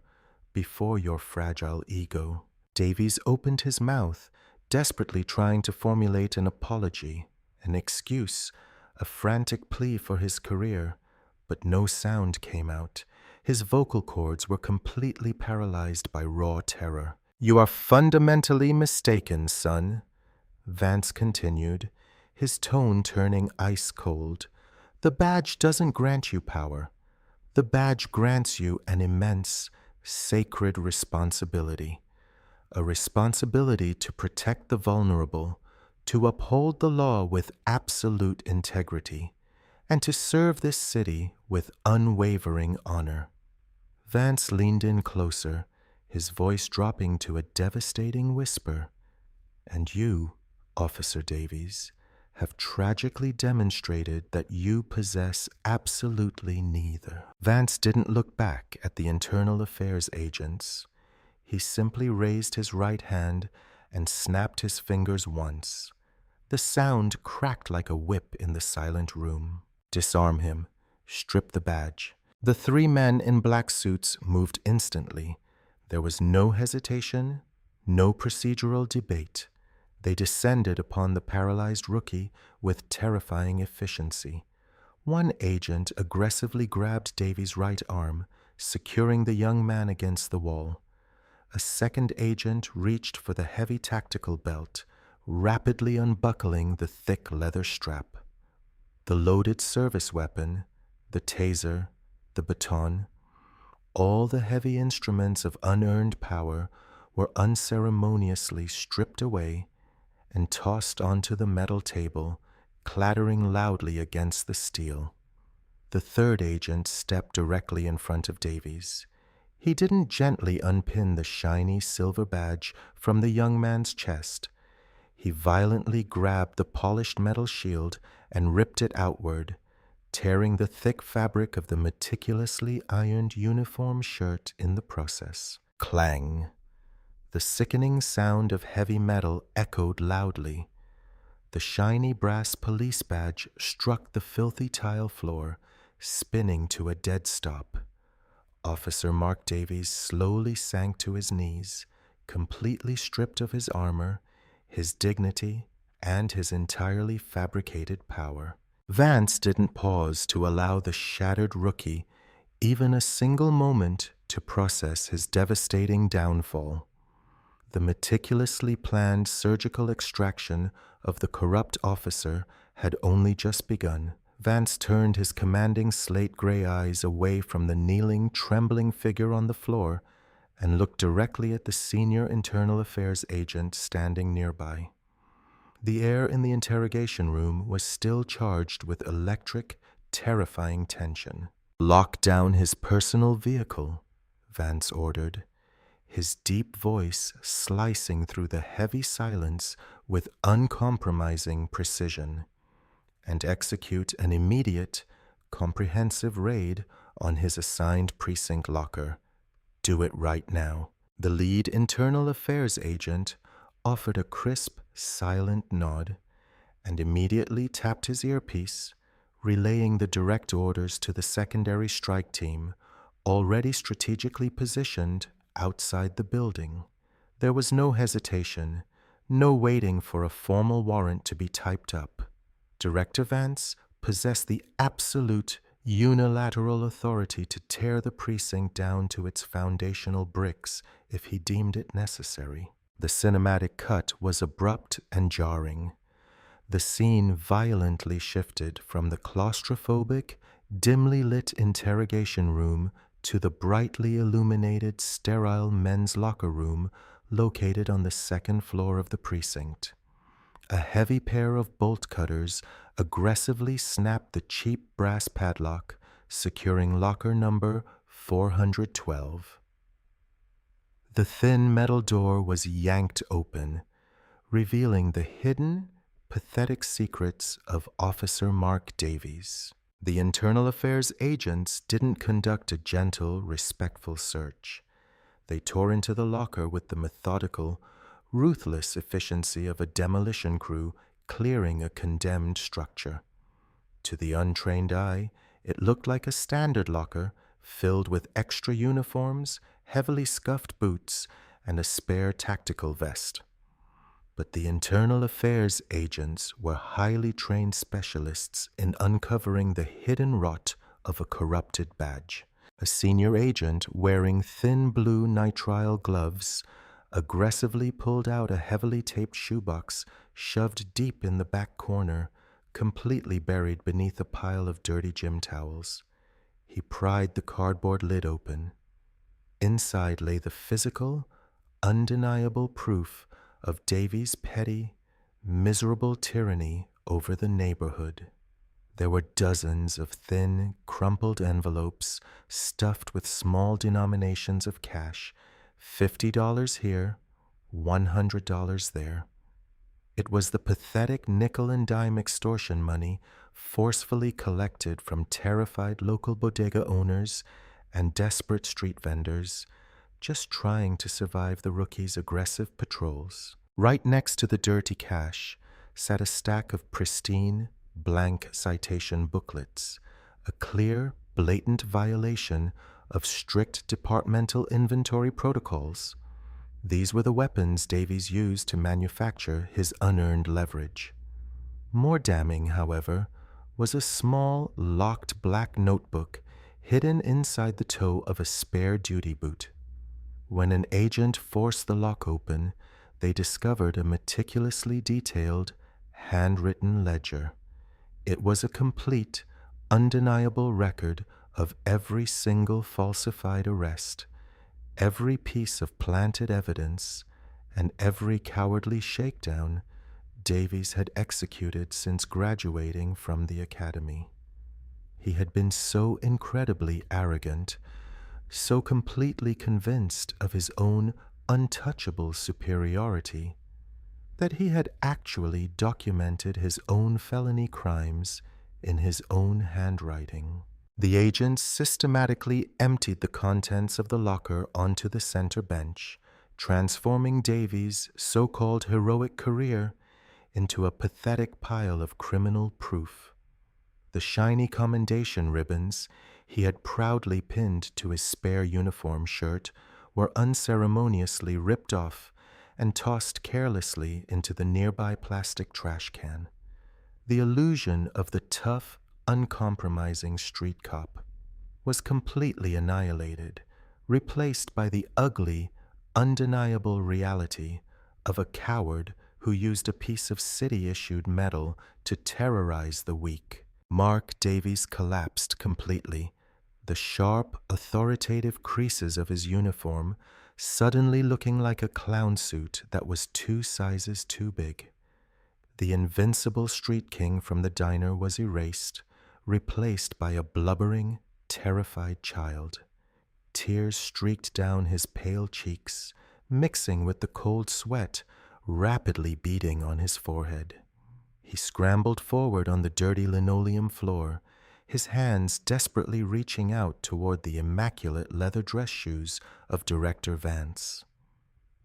before your fragile ego." Davies opened his mouth, desperately trying to formulate an apology, an excuse, a frantic plea for his career, but no sound came out. His vocal cords were completely paralyzed by raw terror. "You are fundamentally mistaken, son," Vance continued, his tone turning ice cold. "The badge doesn't grant you power. The badge grants you an immense, sacred responsibility. A responsibility to protect the vulnerable, to uphold the law with absolute integrity, and to serve this city with unwavering honor." Vance leaned in closer, his voice dropping to a devastating whisper. "And you, Officer Davies, have tragically demonstrated that you possess absolutely neither." Vance didn't look back at the internal affairs agents. He simply raised his right hand and snapped his fingers once. The sound cracked like a whip in the silent room. "Disarm him. Strip the badge." The three men in black suits moved instantly. There was no hesitation, no procedural debate. They descended upon the paralyzed rookie with terrifying efficiency. One agent aggressively grabbed Davies' right arm, securing the young man against the wall. A second agent reached for the heavy tactical belt, rapidly unbuckling the thick leather strap. The loaded service weapon, the taser, the baton, all the heavy instruments of unearned power were unceremoniously stripped away and tossed onto the metal table, clattering loudly against the steel. The third agent stepped directly in front of Davies. He didn't gently unpin the shiny silver badge from the young man's chest. He violently grabbed the polished metal shield and ripped it outward, tearing the thick fabric of the meticulously ironed uniform shirt in the process. Clang! The sickening sound of heavy metal echoed loudly. The shiny brass police badge struck the filthy tile floor, spinning to a dead stop. Officer Mark Davies slowly sank to his knees, completely stripped of his armor, his dignity, and his entirely fabricated power. Vance didn't pause to allow the shattered rookie even a single moment to process his devastating downfall. The meticulously planned surgical extraction of the corrupt officer had only just begun. Vance turned his commanding slate-gray eyes away from the kneeling, trembling figure on the floor and looked directly at the senior internal affairs agent standing nearby. The air in the interrogation room was still charged with electric, terrifying tension. "Lock down his personal vehicle," Vance ordered, his deep voice slicing through the heavy silence with uncompromising precision, "and execute an immediate, comprehensive raid on his assigned precinct locker. Do it right now." The lead internal affairs agent offered a crisp, silent nod and immediately tapped his earpiece, relaying the direct orders to the secondary strike team, already strategically positioned outside the building. There was no hesitation, no waiting for a formal warrant to be typed up. Director Vance possessed the absolute unilateral authority to tear the precinct down to its foundational bricks if he deemed it necessary. The cinematic cut was abrupt and jarring. The scene violently shifted from the claustrophobic, dimly lit interrogation room to the brightly illuminated, sterile men's locker room located on the second floor of the precinct. A heavy pair of bolt cutters aggressively snapped the cheap brass padlock, securing locker number 412. The thin metal door was yanked open, revealing the hidden, pathetic secrets of Officer Mark Davies. The internal affairs agents didn't conduct a gentle, respectful search. They tore into the locker with the methodical, ruthless efficiency of a demolition crew clearing a condemned structure. To the untrained eye, it looked like a standard locker filled with extra uniforms, heavily scuffed boots, and a spare tactical vest. But the internal affairs agents were highly trained specialists in uncovering the hidden rot of a corrupted badge. A senior agent wearing thin blue nitrile gloves aggressively pulled out a heavily taped shoebox shoved deep in the back corner, completely buried beneath a pile of dirty gym towels. He pried the cardboard lid open. Inside lay the physical, undeniable proof of Davy's petty, miserable tyranny over the neighborhood. There were dozens of thin, crumpled envelopes stuffed with small denominations of cash, $50 here, $100 there. It was the pathetic nickel and dime extortion money forcefully collected from terrified local bodega owners and desperate street vendors, just trying to survive the rookie's aggressive patrols. Right next to the dirty cash sat a stack of pristine, blank citation booklets, a clear, blatant violation of strict departmental inventory protocols. These were the weapons Davies used to manufacture his unearned leverage. More damning, however, was a small, locked black notebook hidden inside the toe of a spare duty boot. When an agent forced the lock open, they discovered a meticulously detailed, handwritten ledger. It was a complete, undeniable record of every single falsified arrest, every piece of planted evidence, and every cowardly shakedown Davies had executed since graduating from the academy. He had been so incredibly arrogant, so completely convinced of his own untouchable superiority, that he had actually documented his own felony crimes in his own handwriting. The agents systematically emptied the contents of the locker onto the center bench, transforming Davies' so-called heroic career into a pathetic pile of criminal proof. The shiny commendation ribbons he had proudly pinned to his spare uniform shirt were unceremoniously ripped off and tossed carelessly into the nearby plastic trash can. The illusion of the tough, uncompromising street cop was completely annihilated, replaced by the ugly, undeniable reality of a coward who used a piece of city-issued metal to terrorize the weak. Mark Davies collapsed completely, the sharp, authoritative creases of his uniform suddenly looking like a clown suit that was 2 sizes too big. The invincible street king from the diner was erased, replaced by a blubbering, terrified child. Tears streaked down his pale cheeks, mixing with the cold sweat rapidly beading on his forehead. He scrambled forward on the dirty linoleum floor, his hands desperately reaching out toward the immaculate leather dress shoes of Director Vance.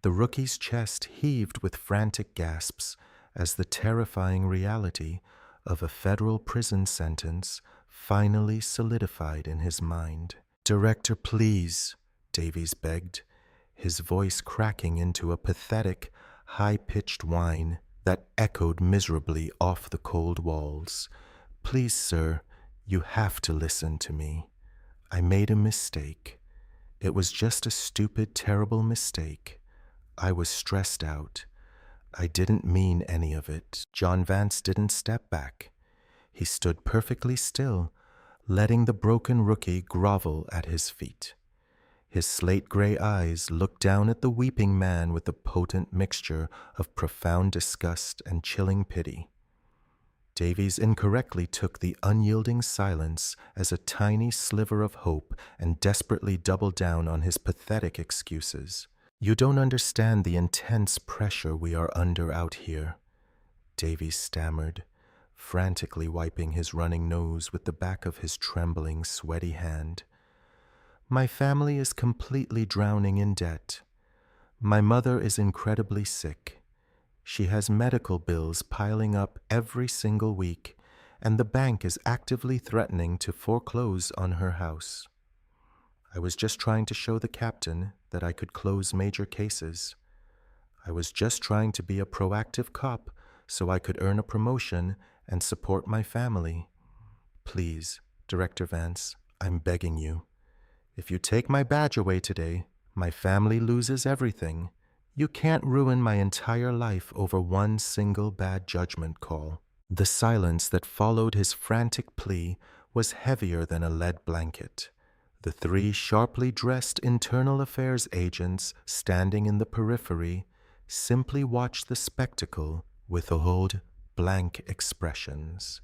The rookie's chest heaved with frantic gasps as the terrifying reality of a federal prison sentence finally solidified in his mind. "Director, please," Davies begged, his voice cracking into a pathetic, high-pitched whine that echoed miserably off the cold walls. "Please, sir, you have to listen to me. I made a mistake. It was just a stupid, terrible mistake. I was stressed out. I didn't mean any of it." John Vance didn't step back. He stood perfectly still, letting the broken rookie grovel at his feet. His slate-gray eyes looked down at the weeping man with a potent mixture of profound disgust and chilling pity. Davies incorrectly took the unyielding silence as a tiny sliver of hope and desperately doubled down on his pathetic excuses. "You don't understand the intense pressure we are under out here," Davies stammered, frantically wiping his running nose with the back of his trembling, sweaty hand. "My family is completely drowning in debt. My mother is incredibly sick. She has medical bills piling up every single week, and the bank is actively threatening to foreclose on her house. I was just trying to show the captain that I could close major cases. I was just trying to be a proactive cop so I could earn a promotion and support my family. Please, Director Vance, I'm begging you. If you take my badge away today, my family loses everything. You can't ruin my entire life over one single bad judgment call. The silence that followed his frantic plea was heavier than a lead blanket. The three sharply dressed internal affairs agents standing in the periphery simply watched the spectacle with old, blank expressions.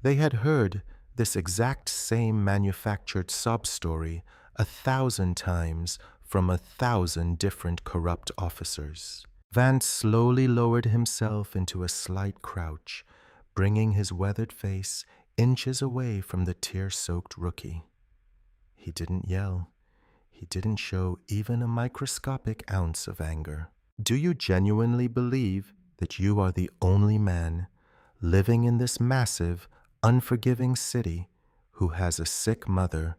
They had heard this exact same manufactured sob story 1,000 times from 1,000 different corrupt officers. Vance slowly lowered himself into a slight crouch, bringing his weathered face inches away from the tear-soaked rookie. He didn't yell. He didn't show even a microscopic ounce of anger. Do you genuinely believe that you are the only man living in this massive, unforgiving city who has a sick mother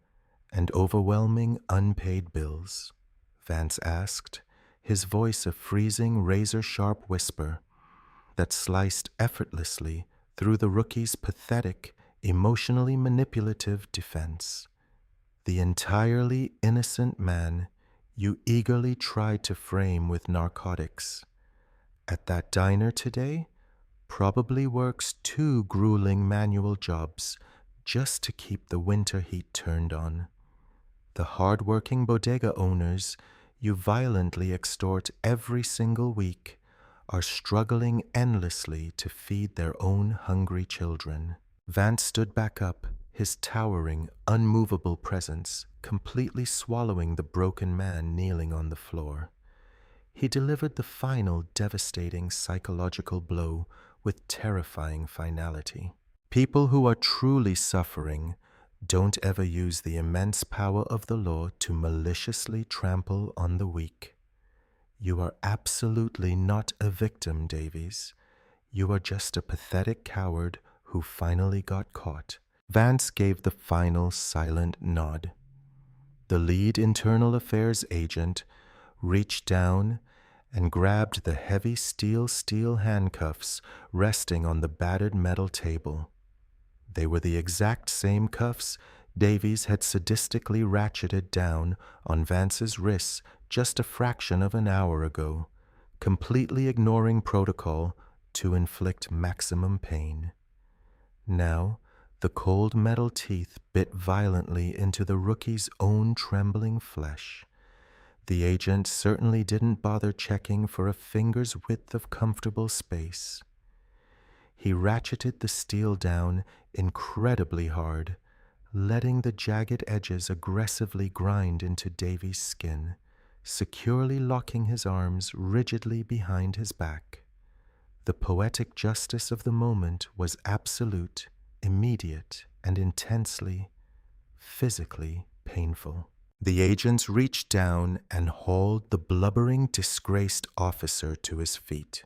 and overwhelming unpaid bills? Vance asked, his voice a freezing, razor-sharp whisper that sliced effortlessly through the rookie's pathetic, emotionally manipulative defense. The entirely innocent man you eagerly tried to frame with narcotics at that diner today probably works 2 grueling manual jobs just to keep the winter heat turned on. The hard-working bodega owners you violently extort every single week are struggling endlessly to feed their own hungry children. Vance stood back up, his towering, unmovable presence completely swallowing the broken man kneeling on the floor. He delivered the final devastating psychological blow with terrifying finality. People who are truly suffering don't ever use the immense power of the law to maliciously trample on the weak. You are absolutely not a victim, Davies. You are just a pathetic coward who finally got caught. Vance gave the final silent nod. The lead internal affairs agent reached down and grabbed the heavy steel handcuffs resting on the battered metal table. They were the exact same cuffs Davies had sadistically ratcheted down on Vance's wrists just a fraction of an hour ago, completely ignoring protocol to inflict maximum pain. Now, the cold metal teeth bit violently into the rookie's own trembling flesh. The agent certainly didn't bother checking for a finger's width of comfortable space. He ratcheted the steel down incredibly hard, letting the jagged edges aggressively grind into Davies' skin, securely locking his arms rigidly behind his back. The poetic justice of the moment was absolute, immediate, and intensely, physically painful. The agents reached down and hauled the blubbering, disgraced officer to his feet.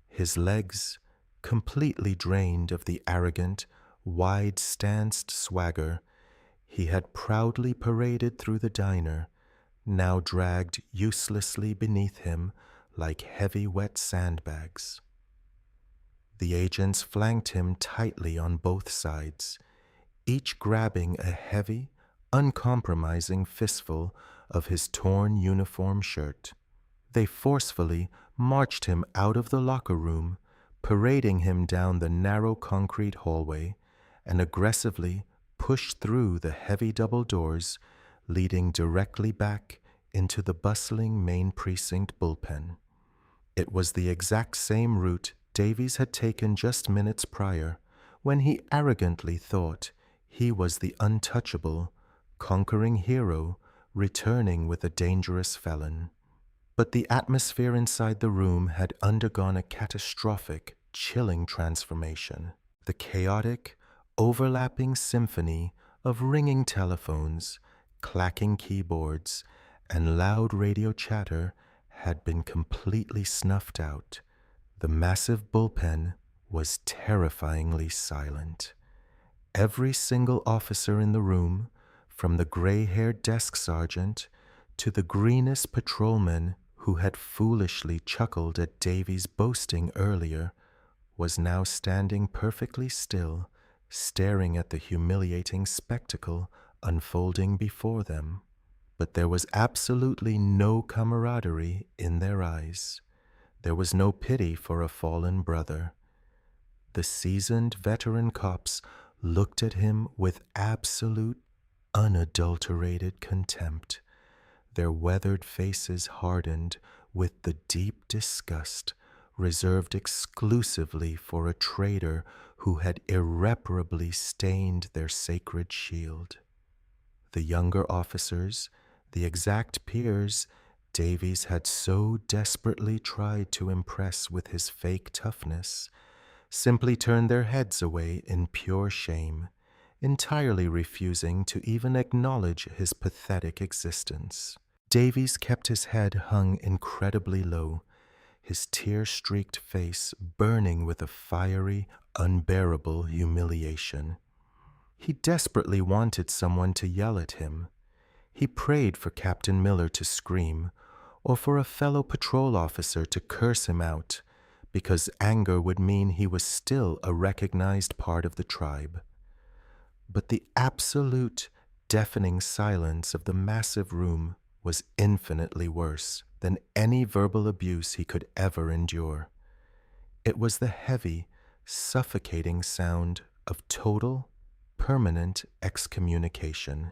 His legs, completely drained of the arrogant, wide-stanced swagger he had proudly paraded through the diner, now dragged uselessly beneath him like heavy, wet sandbags. The agents flanked him tightly on both sides, each grabbing a heavy, uncompromising fistful of his torn uniform shirt. They forcefully marched him out of the locker room, parading him down the narrow concrete hallway, and aggressively pushed through the heavy double doors leading directly back into the bustling main precinct bullpen. It was the exact same route Davies had taken just minutes prior, when he arrogantly thought he was the untouchable, conquering hero returning with a dangerous felon. But the atmosphere inside the room had undergone a catastrophic, chilling transformation. The chaotic, overlapping symphony of ringing telephones, clacking keyboards, and loud radio chatter had been completely snuffed out. The massive bullpen was terrifyingly silent. Every single officer in the room, from the gray-haired desk sergeant to the greenest patrolman who had foolishly chuckled at Davy's boasting earlier, was now standing perfectly still, staring at the humiliating spectacle unfolding before them. But there was absolutely no camaraderie in their eyes. There was no pity for a fallen brother. The seasoned veteran cops looked at him with absolute, unadulterated contempt. Their weathered faces hardened with the deep disgust reserved exclusively for a traitor who had irreparably stained their sacred shield. The younger officers, the exact peers Davies had so desperately tried to impress with his fake toughness, simply turned their heads away in pure shame, entirely refusing to even acknowledge his pathetic existence. Davies kept his head hung incredibly low, his tear-streaked face burning with a fiery, unbearable humiliation. He desperately wanted someone to yell at him. He prayed for Captain Miller to scream, or for a fellow patrol officer to curse him out, because anger would mean he was still a recognized part of the tribe. But the absolute, deafening silence of the massive room was infinitely worse than any verbal abuse he could ever endure. It was the heavy, suffocating sound of total, permanent excommunication.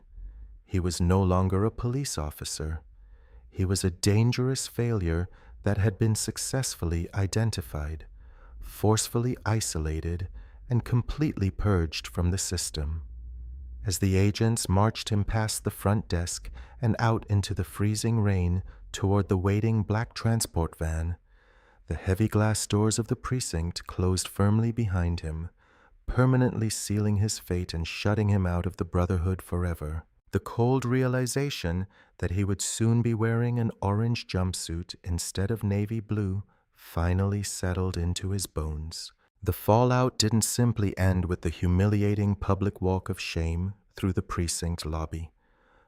He was no longer a police officer. He was a dangerous failure that had been successfully identified, forcefully isolated, and completely purged from the system. As the agents marched him past the front desk and out into the freezing rain toward the waiting black transport van, the heavy glass doors of the precinct closed firmly behind him, permanently sealing his fate and shutting him out of the Brotherhood forever. The cold realization that he would soon be wearing an orange jumpsuit instead of navy blue finally settled into his bones. The fallout didn't simply end with the humiliating public walk of shame through the precinct lobby.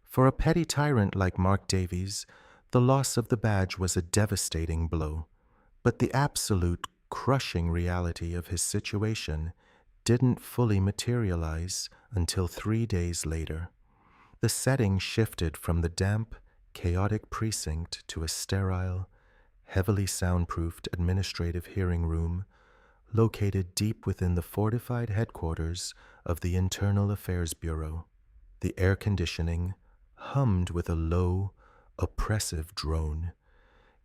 For a petty tyrant like Mark Davies, the loss of the badge was a devastating blow. But the absolute, crushing reality of his situation didn't fully materialize until 3 days later. The setting shifted from the damp, chaotic precinct to a sterile, heavily soundproofed administrative hearing room located deep within the fortified headquarters of the Internal Affairs Bureau. The air conditioning hummed with a low, oppressive drone.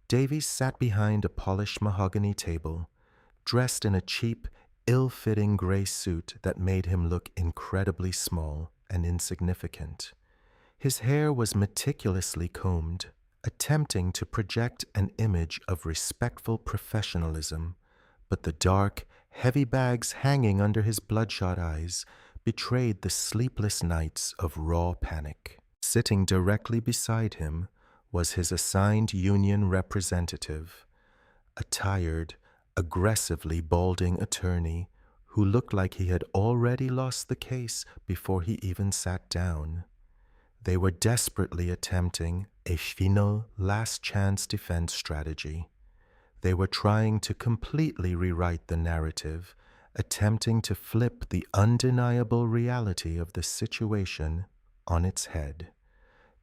Davies sat behind a polished mahogany table, dressed in a cheap, ill-fitting gray suit that made him look incredibly small and insignificant. His hair was meticulously combed, attempting to project an image of respectful professionalism, but the dark, heavy bags hanging under his bloodshot eyes betrayed the sleepless nights of raw panic. Sitting directly beside him was his assigned union representative, a tired, aggressively balding attorney who looked like he had already lost the case before he even sat down. They were desperately attempting a final, last-chance defense strategy. They were trying to completely rewrite the narrative, attempting to flip the undeniable reality of the situation on its head.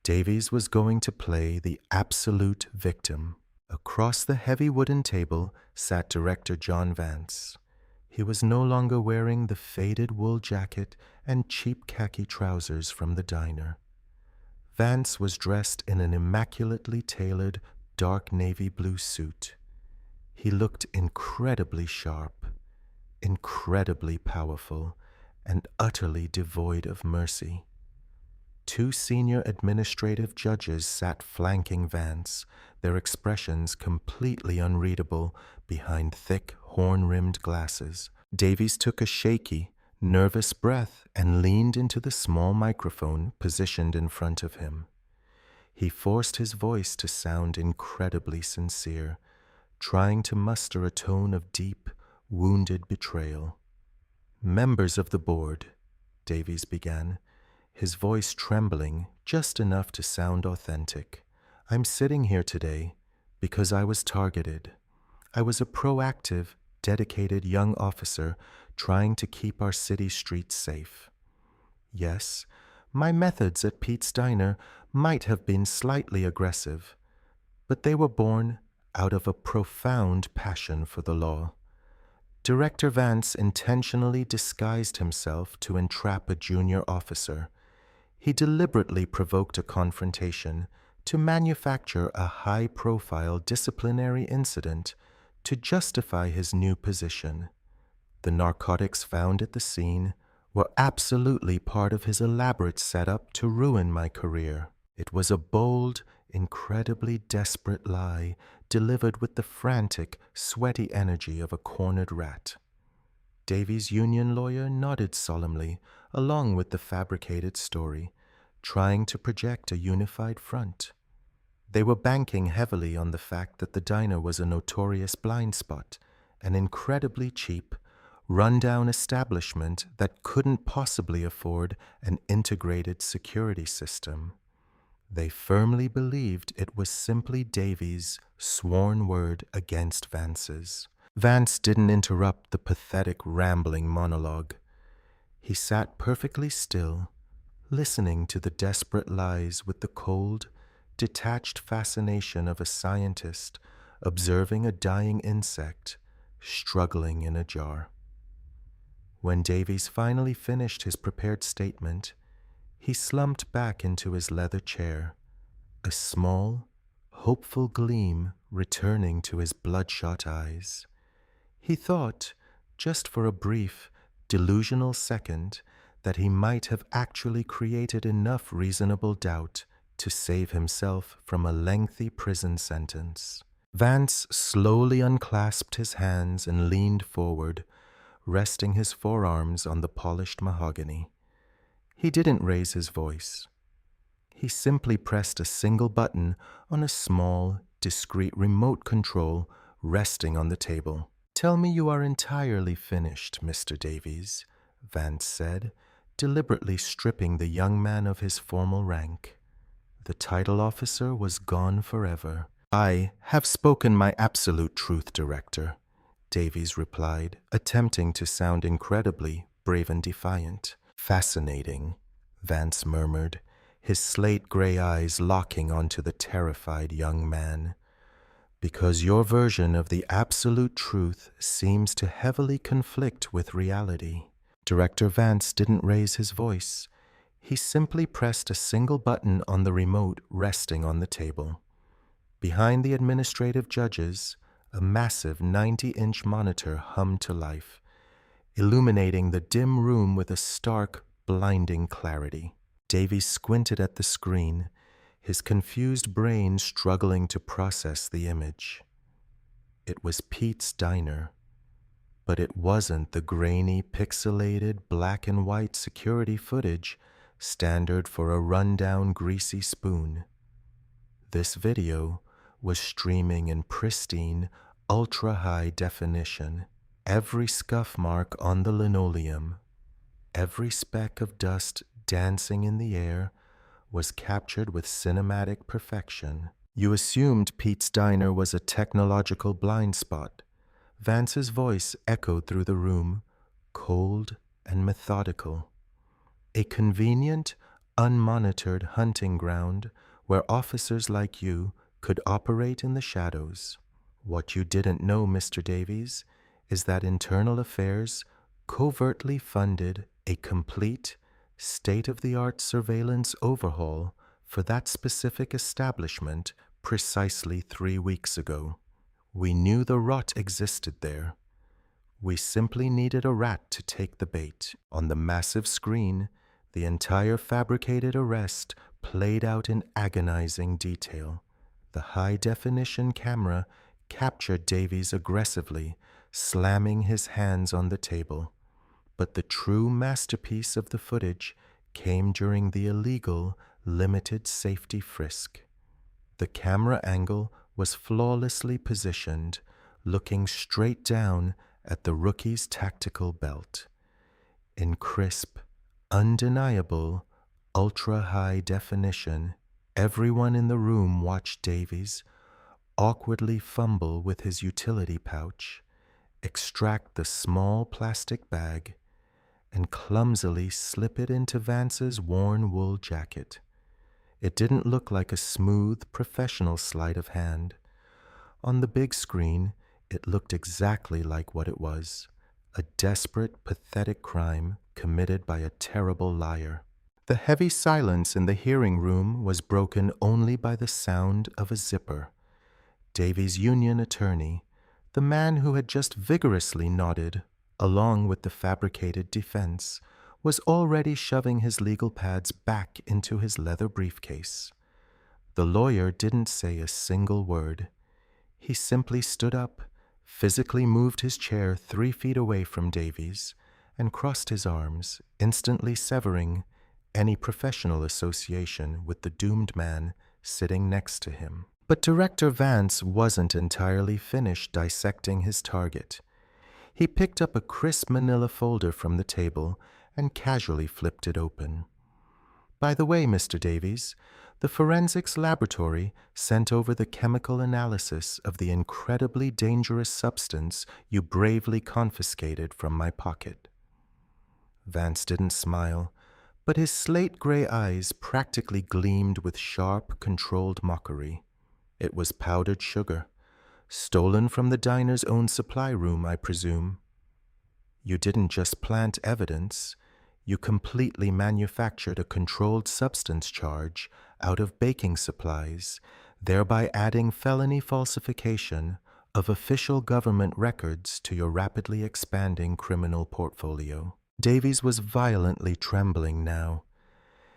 Davies was going to play the absolute victim. Across the heavy wooden table sat Director John Vance. He was no longer wearing the faded wool jacket and cheap khaki trousers from the diner. Vance was dressed in an immaculately tailored dark navy blue suit. He looked incredibly sharp, incredibly powerful, and utterly devoid of mercy. 2 senior administrative judges sat flanking Vance, their expressions completely unreadable behind thick, horn-rimmed glasses. Davies took a shaky, nervous breath and leaned into the small microphone positioned in front of him. He forced his voice to sound incredibly sincere, trying to muster a tone of deep, wounded betrayal. "Members of the board," Davies began, his voice trembling just enough to sound authentic. "I'm sitting here today Because I was targeted. I was a proactive, dedicated young officer trying to keep our city streets safe. Yes, my methods at Pete's Diner might have been slightly aggressive, but they were born out of a profound passion for the law. Director Vance intentionally disguised himself to entrap a junior officer. He deliberately provoked a confrontation to manufacture a high-profile disciplinary incident to justify his new position. The narcotics found at the scene were absolutely part of his elaborate setup to ruin my career. It was a bold, incredibly desperate lie delivered with the frantic, sweaty energy of a cornered rat. Davy's union lawyer nodded solemnly along with the fabricated story, trying to project a unified front. They were banking heavily on the fact that the diner was a notorious blind spot, an incredibly cheap, run-down establishment that couldn't possibly afford an integrated security system. They firmly believed it was simply Davy's sworn word against Vance's. Vance didn't interrupt the pathetic, rambling monologue. He sat perfectly still, listening to the desperate lies with the cold, detached fascination of a scientist observing a dying insect struggling in a jar. When Davies finally finished his prepared statement, he slumped back into his leather chair, a small, hopeful gleam returning to his bloodshot eyes. He thought, just for a brief, delusional second, that he might have actually created enough reasonable doubt to save himself from a lengthy prison sentence. Vance slowly unclasped his hands and leaned forward, resting his forearms on the polished mahogany. He didn't raise his voice. He simply pressed a single button on a small, discreet remote control resting on the table. "Tell me you are entirely finished, Mr. Davies," Vance said, deliberately stripping the young man of his formal rank. The title officer was gone forever. "I have spoken my absolute truth, Director," Davies replied, attempting to sound incredibly brave and defiant. "Fascinating," Vance murmured, his slate-gray eyes locking onto the terrified young man. "Because your version of the absolute truth seems to heavily conflict with reality." Director Vance didn't raise his voice. He simply pressed a single button on the remote resting on the table. Behind the administrative judges, a massive 90-inch monitor hummed to life, illuminating the dim room with a stark, blinding clarity. Davies squinted at the screen, his confused brain struggling to process the image. It was Pete's Diner, but it wasn't the grainy, pixelated, black and white security footage standard for a rundown, greasy spoon. This video was streaming in pristine, ultra-high definition. Every scuff mark on the linoleum, every speck of dust dancing in the air was captured with cinematic perfection. You assumed Pete's Diner was a technological blind spot. Vance's voice echoed through the room, cold and methodical. A convenient, unmonitored hunting ground where officers like you could operate in the shadows. What you didn't know, Mr. Davies, is that Internal Affairs covertly funded a complete, state-of-the-art surveillance overhaul for that specific establishment precisely 3 weeks ago. We knew the rot existed there. We simply needed a rat to take the bait. On the massive screen, the entire fabricated arrest played out in agonizing detail. The high-definition camera captured Davies aggressively, slamming his hands on the table. But the true masterpiece of the footage came during the illegal, limited safety frisk. The camera angle was flawlessly positioned, looking straight down at the rookie's tactical belt. In crisp, undeniable, ultra-high definition, everyone in the room watched Davies, awkwardly fumble with his utility pouch, extract the small plastic bag, and clumsily slip it into Vance's worn wool jacket. It didn't look like a smooth, professional sleight of hand. On the big screen, it looked exactly like what it was, a desperate, pathetic crime committed by a terrible liar. The heavy silence in the hearing room was broken only by the sound of a zipper. Davy's union attorney, the man who had just vigorously nodded, along with the fabricated defense, was already shoving his legal pads back into his leather briefcase. The lawyer didn't say a single word. He simply stood up, physically moved his chair 3 feet away from Davy's, and crossed his arms, instantly severing any professional association with the doomed man sitting next to him. But Director Vance wasn't entirely finished dissecting his target. He picked up a crisp manila folder from the table and casually flipped it open. By the way, Mr. Davies, the forensics laboratory sent over the chemical analysis of the incredibly dangerous substance you bravely confiscated from my pocket. Vance didn't smile, but his slate-gray eyes practically gleamed with sharp, controlled mockery. It was powdered sugar, stolen from the diner's own supply room, I presume. You didn't just plant evidence, you completely manufactured a controlled substance charge out of baking supplies, thereby adding felony falsification of official government records to your rapidly expanding criminal portfolio. Davies was violently trembling now.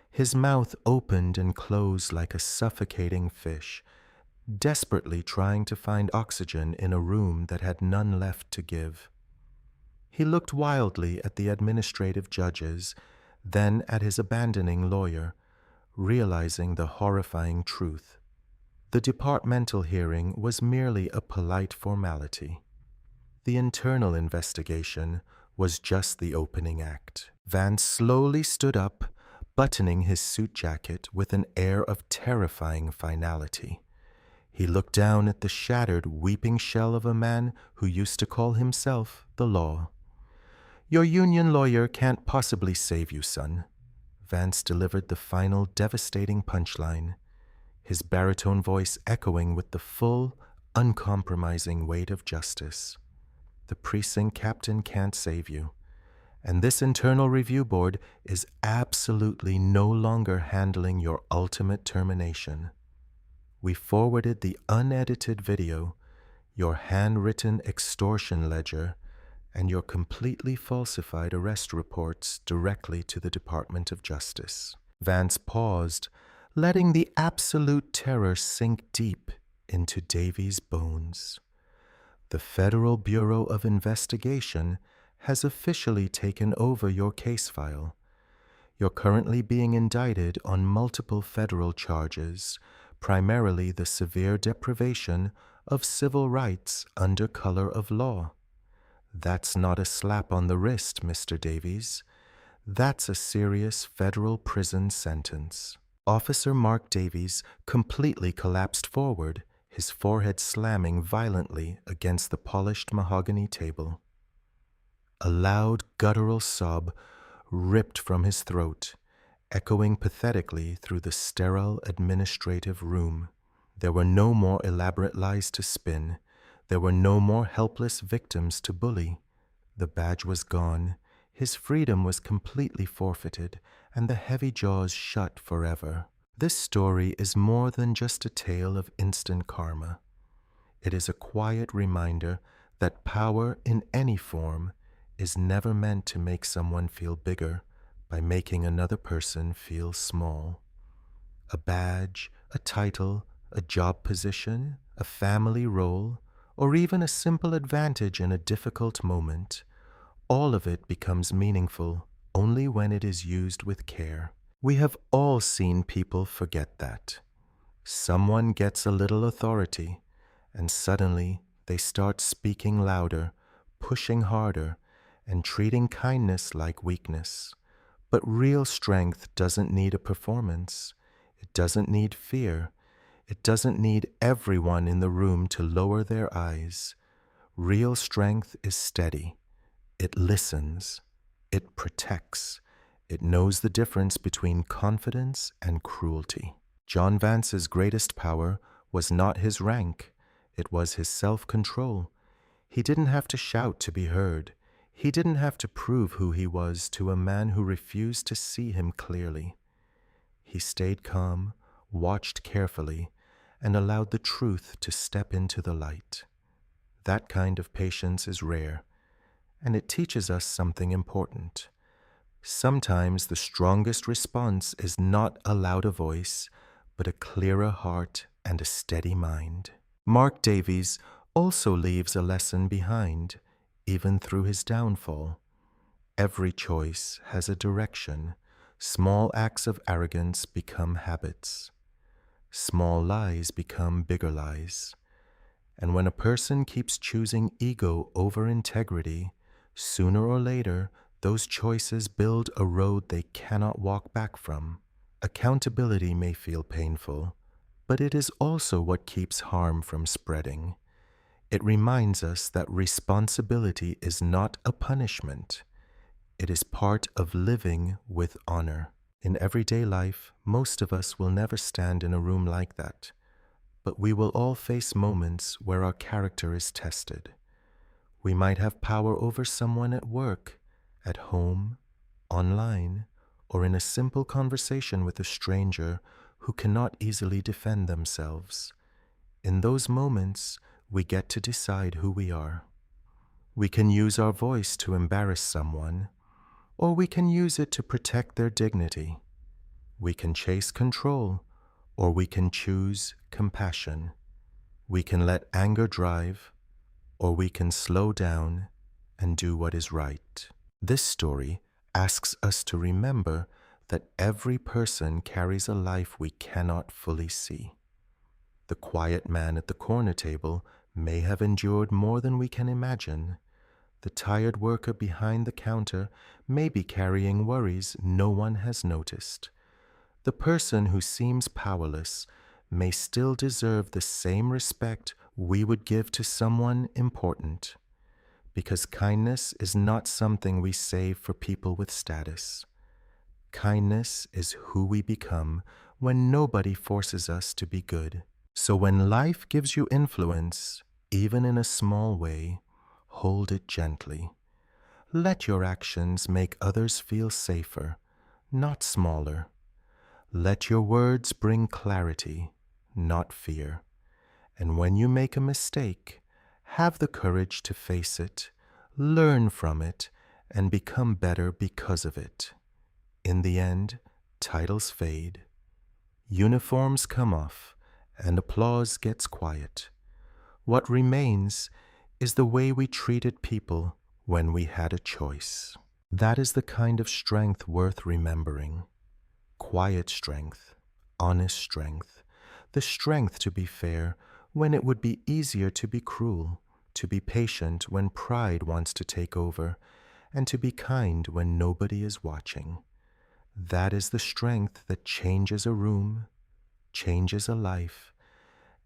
His mouth opened and closed like a suffocating fish, desperately trying to find oxygen in a room that had none left to give. He looked wildly at the administrative judges, then at his abandoning lawyer, realizing the horrifying truth. The departmental hearing was merely a polite formality. The internal investigation was just the opening act. Vance slowly stood up, buttoning his suit jacket with an air of terrifying finality. He looked down at the shattered, weeping shell of a man who used to call himself the law. Your union lawyer can't possibly save you, son. Vance delivered the final devastating punchline, his baritone voice echoing with the full, uncompromising weight of justice. The precinct captain can't save you, and this internal review board is absolutely no longer handling your ultimate termination. We forwarded the unedited video, your handwritten extortion ledger, and your completely falsified arrest reports directly to the Department of Justice. Vance paused, letting the absolute terror sink deep into Davy's bones. The Federal Bureau of Investigation has officially taken over your case file. You're currently being indicted on multiple federal charges, primarily the severe deprivation of civil rights under color of law. That's not a slap on the wrist, Mr. Davies. That's a serious federal prison sentence. Officer Mark Davies completely collapsed forward, his forehead slamming violently against the polished mahogany table. A loud, guttural sob ripped from his throat, echoing pathetically through the sterile administrative room. There were no more elaborate lies to spin. There were no more helpless victims to bully. The badge was gone, his freedom was completely forfeited, and the heavy jaws shut forever. This story is more than just a tale of instant karma. It is a quiet reminder that power in any form is never meant to make someone feel bigger by making another person feel small. A badge, a title, a job position, a family role, or even a simple advantage in a difficult moment, all of it becomes meaningful only when it is used with care. We have all seen people forget that. Someone gets a little authority, and suddenly they start speaking louder, pushing harder, and treating kindness like weakness. But real strength doesn't need a performance. It doesn't need fear. It doesn't need everyone in the room to lower their eyes. Real strength is steady. It listens. It protects. It knows the difference between confidence and cruelty. John Vance's greatest power was not his rank. It was his self-control. He didn't have to shout to be heard. He didn't have to prove who he was to a man who refused to see him clearly. He stayed calm, watched carefully, and allowed the truth to step into the light. That kind of patience is rare, and it teaches us something important. Sometimes the strongest response is not a louder voice, but a clearer heart and a steady mind. Mark Davies also leaves a lesson behind, even through his downfall. Every choice has a direction. Small acts of arrogance become habits. Small lies become bigger lies. And when a person keeps choosing ego over integrity, sooner or later, those choices build a road they cannot walk back from. Accountability may feel painful, but it is also what keeps harm from spreading. It reminds us that responsibility is not a punishment. It is part of living with honor. In everyday life, most of us will never stand in a room like that, but we will all face moments where our character is tested. We might have power over someone at work, at home, online, or in a simple conversation with a stranger who cannot easily defend themselves. In those moments, we get to decide who we are. We can use our voice to embarrass someone, or we can use it to protect their dignity. We can chase control, or we can choose compassion. We can let anger drive, or we can slow down and do what is right. This story asks us to remember that every person carries a life we cannot fully see. The quiet man at the corner table may have endured more than we can imagine. The tired worker behind the counter may be carrying worries no one has noticed. The person who seems powerless may still deserve the same respect we would give to someone important. Because kindness is not something we save for people with status. Kindness is who we become when nobody forces us to be good. So when life gives you influence, even in a small way, hold it gently. Let your actions make others feel safer, not smaller. Let your words bring clarity, not fear. And when you make a mistake, have the courage to face it, learn from it, and become better because of it. In the end, titles fade, uniforms come off, and applause gets quiet. What remains is the way we treated people when we had a choice. That is the kind of strength worth remembering. Quiet strength, honest strength, the strength to be fair when it would be easier to be cruel, to be patient when pride wants to take over, and to be kind when nobody is watching. That is the strength that changes a room, changes a life,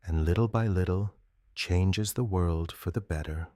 and little by little changes the world for the better.